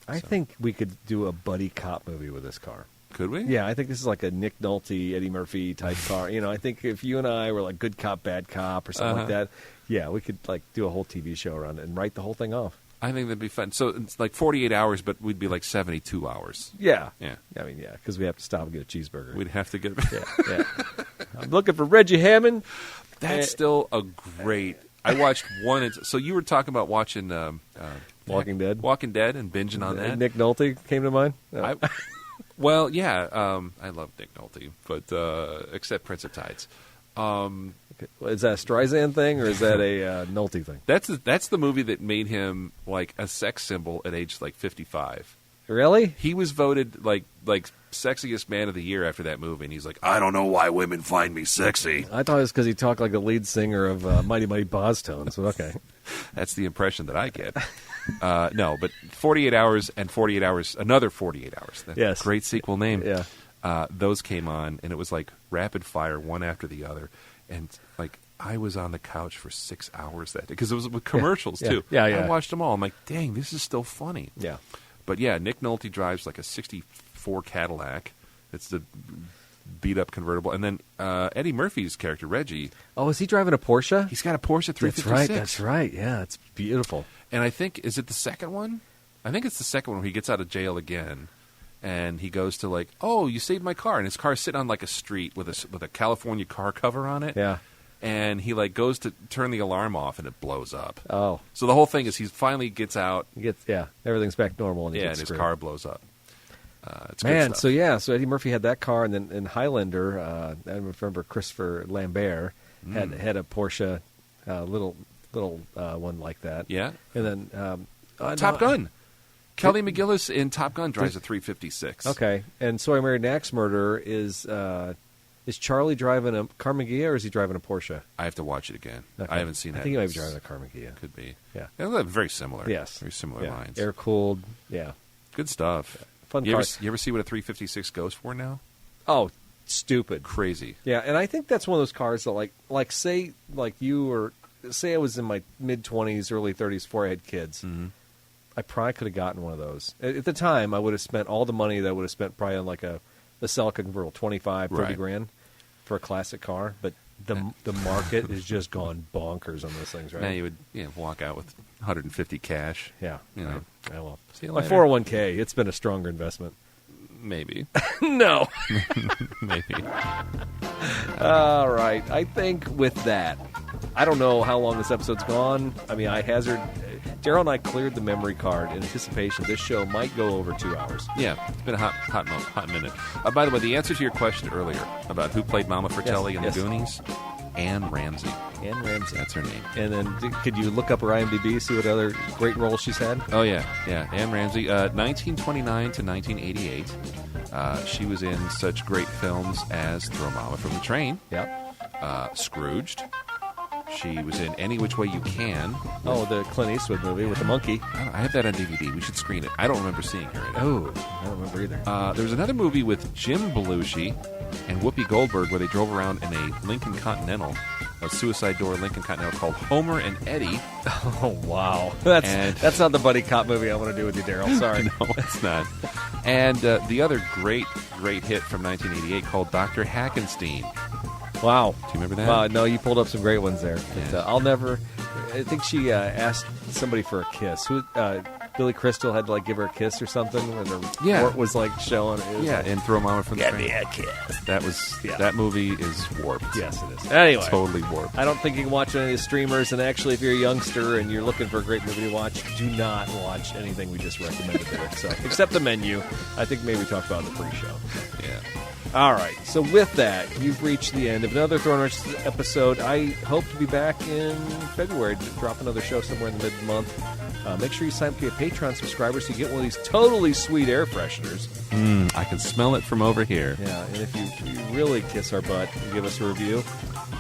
I think we could do a buddy cop movie with this car. Could we? Yeah, I think this is like a Nick Nolte, Eddie Murphy type car. You know, I think if you and I were like good cop, bad cop or something like that, yeah, we could like do a whole TV show around it and write the whole thing off. I think that'd be fun. So it's like 48 hours, but we'd be like 72 hours. Yeah. Yeah. I mean, yeah, because we have to stop and get a cheeseburger. We'd have to get yeah. I'm looking for Reggie Hammond. That's still a great... I watched one... So you were talking about watching... Walking Dead. Walking Dead and binging on that. Nick Nolte came to mind? No. Well, yeah. I love Nick Nolte, but except Prince of Tides. Is that a Streisand thing or is that a Nolte thing? That's the movie that made him like a sex symbol at age like 55. Really? He was voted like sexiest man of the year after that movie, and he's like, I don't know why women find me sexy. I thought it was because he talked like the lead singer of Mighty Mighty Boss Tones. Okay. That's the impression that I get. No, but 48 Hours and 48 Hours, another 48 Hours. That's yes. a great sequel name. Yeah. Those came on, and it was like rapid fire, one after the other. And like I was on the couch for 6 hours that day because it was with commercials too. Yeah. I watched them all. I'm like, dang, this is still funny. Yeah. But yeah, Nick Nolte drives like a '64 Cadillac. It's the beat-up convertible. And then Eddie Murphy's character, Reggie. Oh, is he driving a Porsche? He's got a Porsche 356. That's right. Yeah, it's beautiful. And I think, is it the second one? I think it's the second one where he gets out of jail again. And he goes to like, oh, you saved my car. And his car's sitting on like a street with a California car cover on it. Yeah. And he like goes to turn the alarm off and it blows up. Oh. So the whole thing is he finally gets out. Everything's back normal. And his car blows up. It's Man, good stuff. so Eddie Murphy had that car, and then in Highlander, I remember Christopher Lambert had a Porsche, little one like that. Yeah. And then Top Gun. Kelly McGillis in Top Gun drives a 356. Okay. And So I Married an Axe Murderer is Charlie driving a Carmagia or is he driving a Porsche? I have to watch it again. Okay. I haven't seen that. I think he might be driving a Carmagia. Could be. Yeah. They're very similar. Yes. Very similar lines. Air cooled. Yeah. Good stuff. Fun you car. You ever see what a 356 goes for now? Oh, stupid. Crazy. Yeah, and I think that's one of those cars that say I was in my mid-20s, early 30s before I had kids. Mm-hmm. I probably could have gotten one of those. At the time, I would have spent all the money that I would have spent probably on like a Celica convertible, 25, 30 grand for a classic car. But the market has just gone bonkers on those things, right? Now you would walk out with 150 cash. Yeah. You know. Oh, well. See you My later. 401k, it's been a stronger investment. Maybe. No. Maybe. All right. I think with that, I don't know how long this episode's gone. I mean, Daryl and I cleared the memory card in anticipation this show might go over 2 hours. Yeah, it's been a hot minute. By the way, the answer to your question earlier about who played Mama Fratelli in The Goonies, Anne Ramsey. Anne Ramsey. That's her name. And then could you look up her IMDb, see what other great roles she's had? Oh, yeah. Anne Ramsey, 1929 to 1988. She was in such great films as Throw Mama from the Train. Yep. Scrooged. She was in Any Which Way You Can. Oh, the Clint Eastwood movie with the monkey. I have that on DVD. We should screen it. I don't remember seeing her in it. Oh, I don't remember either. There was another movie with Jim Belushi and Whoopi Goldberg where they drove around in a Lincoln Continental, a suicide door Lincoln Continental called Homer and Eddie. Oh, wow. That's not the buddy cop movie I want to do with you, Daryl. Sorry. No, it's not. And the other great hit from 1988 called Dr. Hackenstein. Wow. Do you remember that? Wow, no, you pulled up some great ones there. But, Yeah. I'll never... I think she asked somebody for a kiss. Billy Crystal had to, like, give her a kiss or something when her wart was, like, showing. It was And Throw Mama from the Get Train. me a kiss. That movie is warped. Yes, it is. Anyway. Totally warped. I don't think you can watch any of the streamers, and actually, if you're a youngster and you're looking for a great movie to watch, do not watch anything we just recommended there. So, except the menu. I think maybe we talked about in the pre-show. Yeah. All right. So with that, you've reached the end of another Throwin Wrenches episode. I hope to be back in February to drop another show somewhere in the mid-month. Make sure you sign up to be a Patreon subscriber so you get one of these totally sweet air fresheners. I can smell it from over here. Yeah, and if you really kiss our butt and give us a review,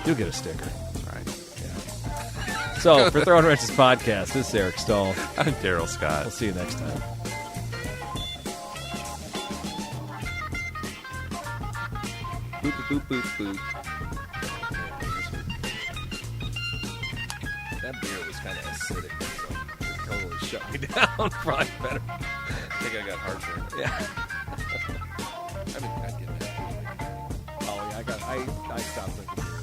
you'll get a sticker. That's right. Yeah. So, for Throwin Wrenches Podcast, this is Eric Stahl. I'm Daryl Scott. We'll see you next time. Boop, boop, boop, boop. That beer was kind of acidic, so it totally shut me down. Probably better. I think I got heartburn. Yeah. I mean, I get that. Oh, yeah, I stopped drinking beer.